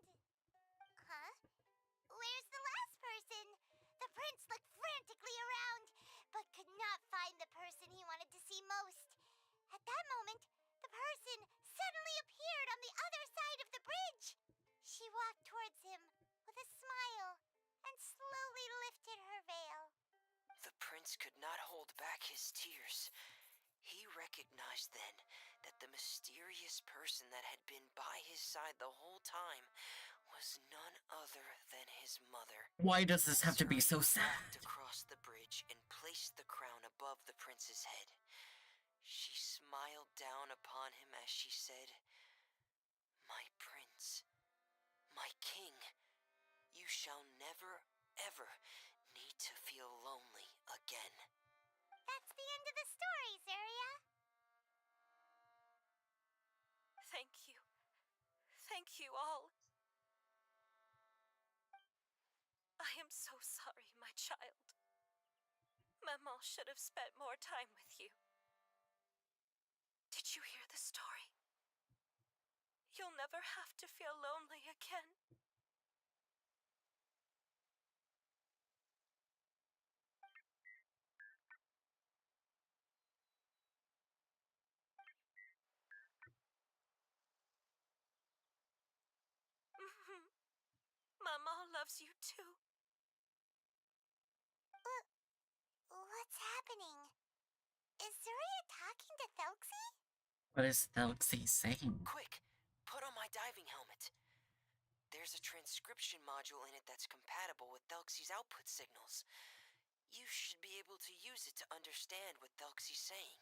Where's the last person? The prince looked frantically around, but could not find the person he wanted to see most. At that moment, the person suddenly appeared on the other side of the bridge. She walked towards him with a smile and slowly lifted her veil. The prince could not hold back his tears. He recognized then that the mysterious person that had been by his side the whole time was none other than his mother. Why does this have to be so Zuria walked sad? across the bridge and placed the crown above the prince's head. She smiled down upon him as she said, "My prince, my king, you shall never, ever need to feel lonely again." That's the end of the story, Zuria. Thank you. Thank you all. I am so sorry, my child. Maman should have spent more time with you. Did you hear the story? You'll never have to feel lonely again. Maman loves you too. What's happening? Is Zuria talking to Thelxie? What is Thelxie saying? Quick, put on my diving helmet. There's a transcription module in it that's compatible with Thelxie's output signals. You should be able to use it to understand what Thelxie's saying.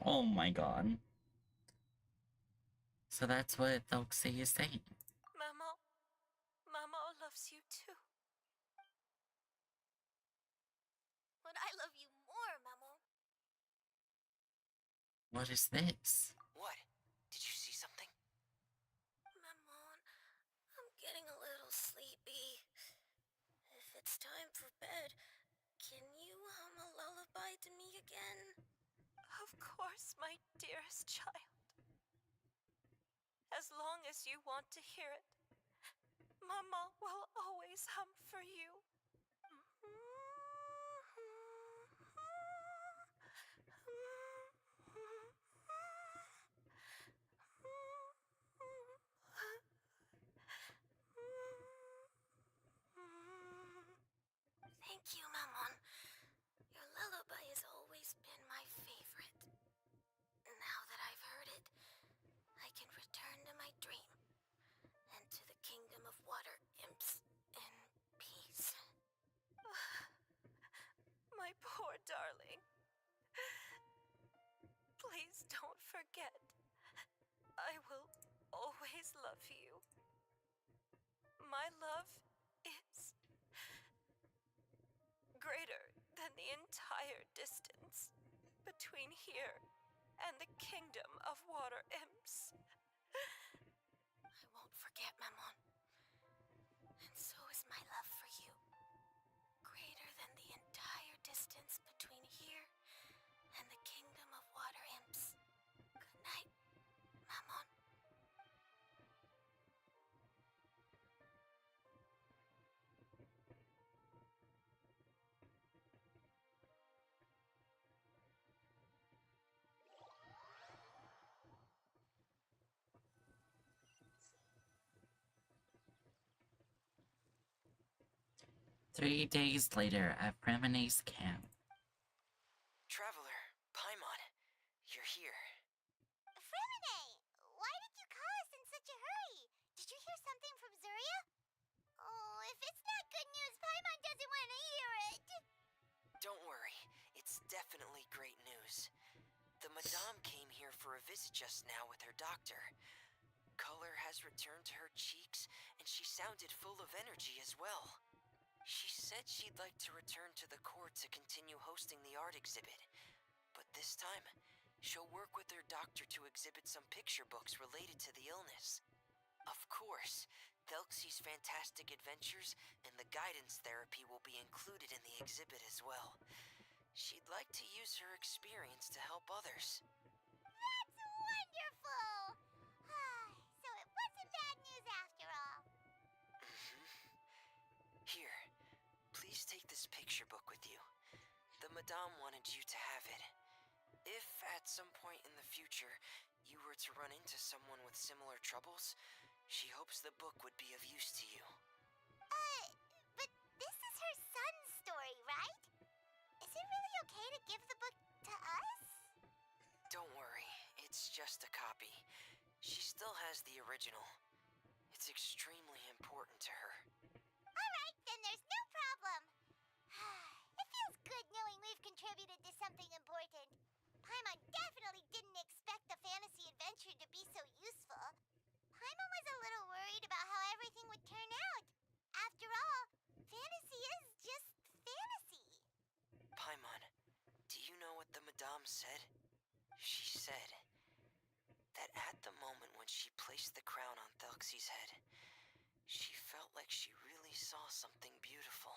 Oh my god. So that's what Thelxie is saying. Maman loves you too. But I love you more, Maman. What is this? What? Did you see something? Maman, I'm getting a little sleepy. If it's time for bed, can you hum a lullaby to me again? Of course, my dearest child. As long as you want to hear it, Maman will always hum for you. love you. My love is greater than the entire distance between here and the kingdom of water imps. I won't forget, Mammon. And so is my love for you. Greater than the entire distance between here and the kingdom of water imps. Good night, Mammon. 3 days later at Freminet's camp. Traveler, Paimon, you're here. Freminet, why did you call us in such a hurry? Did you hear something from Zuria? Oh, if it's not good news, Paimon doesn't want to hear it. Don't worry, it's definitely great news. The Madame came here for a visit just now with her doctor. Color has returned to her cheeks, and she sounded full of energy as well. She said she'd like to return to the court to continue hosting the art exhibit. But this time, she'll work with her doctor to exhibit some picture books related to the illness. Of course, Thelxie's fantastic adventures and the guidance therapy will be included in the exhibit as well. She'd like to use her experience to help others. That's wonderful! So it wasn't bad news after all. Here, please take this picture book with you. The Madame wanted you to have it. If at some point in the future you were to run into someone with similar troubles, she hopes the book would be of use to you. But this is her son's story, right? Is it really okay to give the book to us? Don't worry, it's just a copy. She still has the original. It's extremely important to her. Alright, then there's no problem. It feels good knowing we've contributed to something important. Paimon definitely didn't expect the fantasy adventure to be so useful. Paimon was a little worried about how everything would turn out. After all, fantasy is just fantasy. Paimon, do you know what the Madame said? She said that at the moment when she placed the crown on Thelxie's head, she felt like she really saw something beautiful.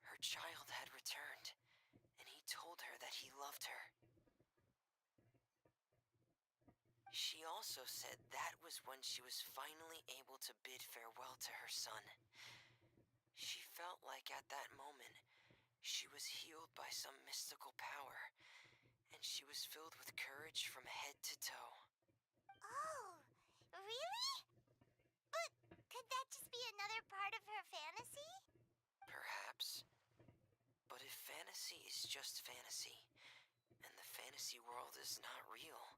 Her child had returned, and he told her that he loved her. She also said that was when she was finally able to bid farewell to her son. She felt like at that moment, she was healed by some mystical power, and she was filled with courage from head to toe. Oh, really? But could that just be another part of her fantasy? Perhaps. But if fantasy is just fantasy, and the fantasy world is not real,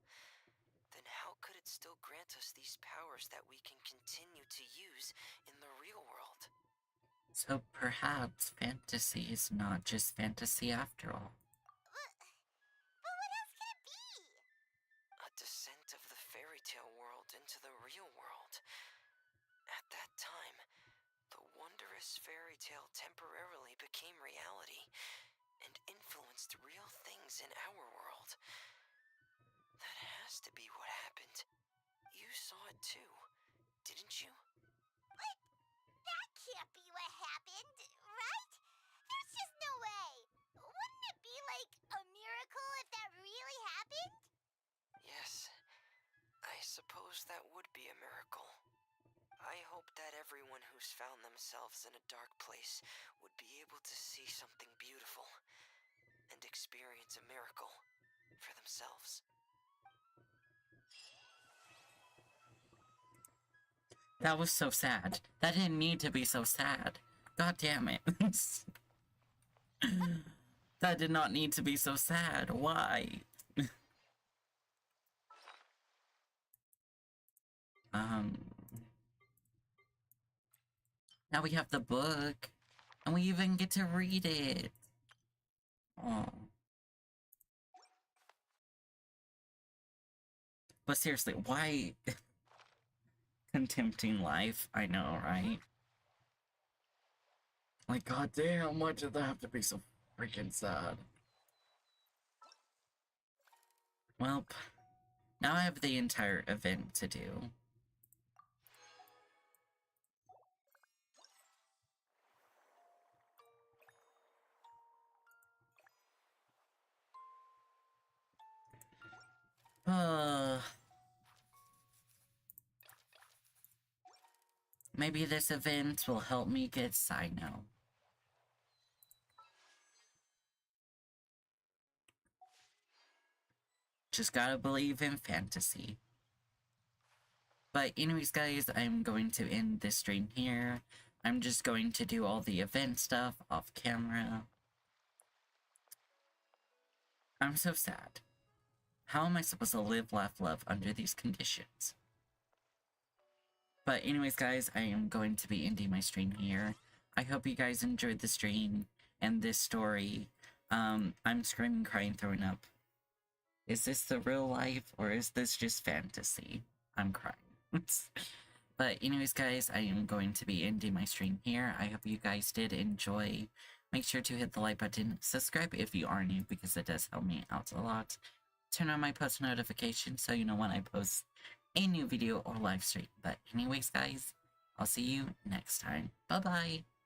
then how could it still grant us these powers that we can continue to use in the real world? So perhaps fantasy is not just fantasy after all. But what else could it be? A descent of the fairy tale world into the real world. At that time, the wondrous fairy tale temporarily became reality and influenced real things in our world. That has to be what happened. You saw it too, didn't you? But that can't be what happened, right? There's just no way. Wouldn't it be like a miracle if that really happened? Yes, I suppose that would be a miracle. I hope that everyone who's found themselves in a dark place would be able to see something beautiful and experience a miracle for themselves. That was so sad. That didn't need to be so sad. God damn it. That did not need to be so sad. Why? Now we have the book, and we even get to read it. Oh. But seriously, why? Contempting life, I know, right? Like, goddamn, why did that have to be so freaking sad? Well, now I have the entire event to do. Maybe this event will help me get Sino. Just gotta believe in fantasy. But anyways, guys, I'm going to end this stream here. I'm just going to do all the event stuff off camera. I'm so sad. How am I supposed to live, laugh, love under these conditions? But anyways, guys, I am going to be ending my stream here. I hope you guys enjoyed the stream and this story. I'm screaming, crying, throwing up. Is this the real life, or is this just fantasy? I'm crying. But anyways, guys, I am going to be ending my stream here. I hope you guys did enjoy. Make sure to hit the like button, subscribe if you are new, because it does help me out a lot. Turn on my post notifications so you know when I post a new video or live stream. But anyways, guys, I'll see you next time. Bye-bye!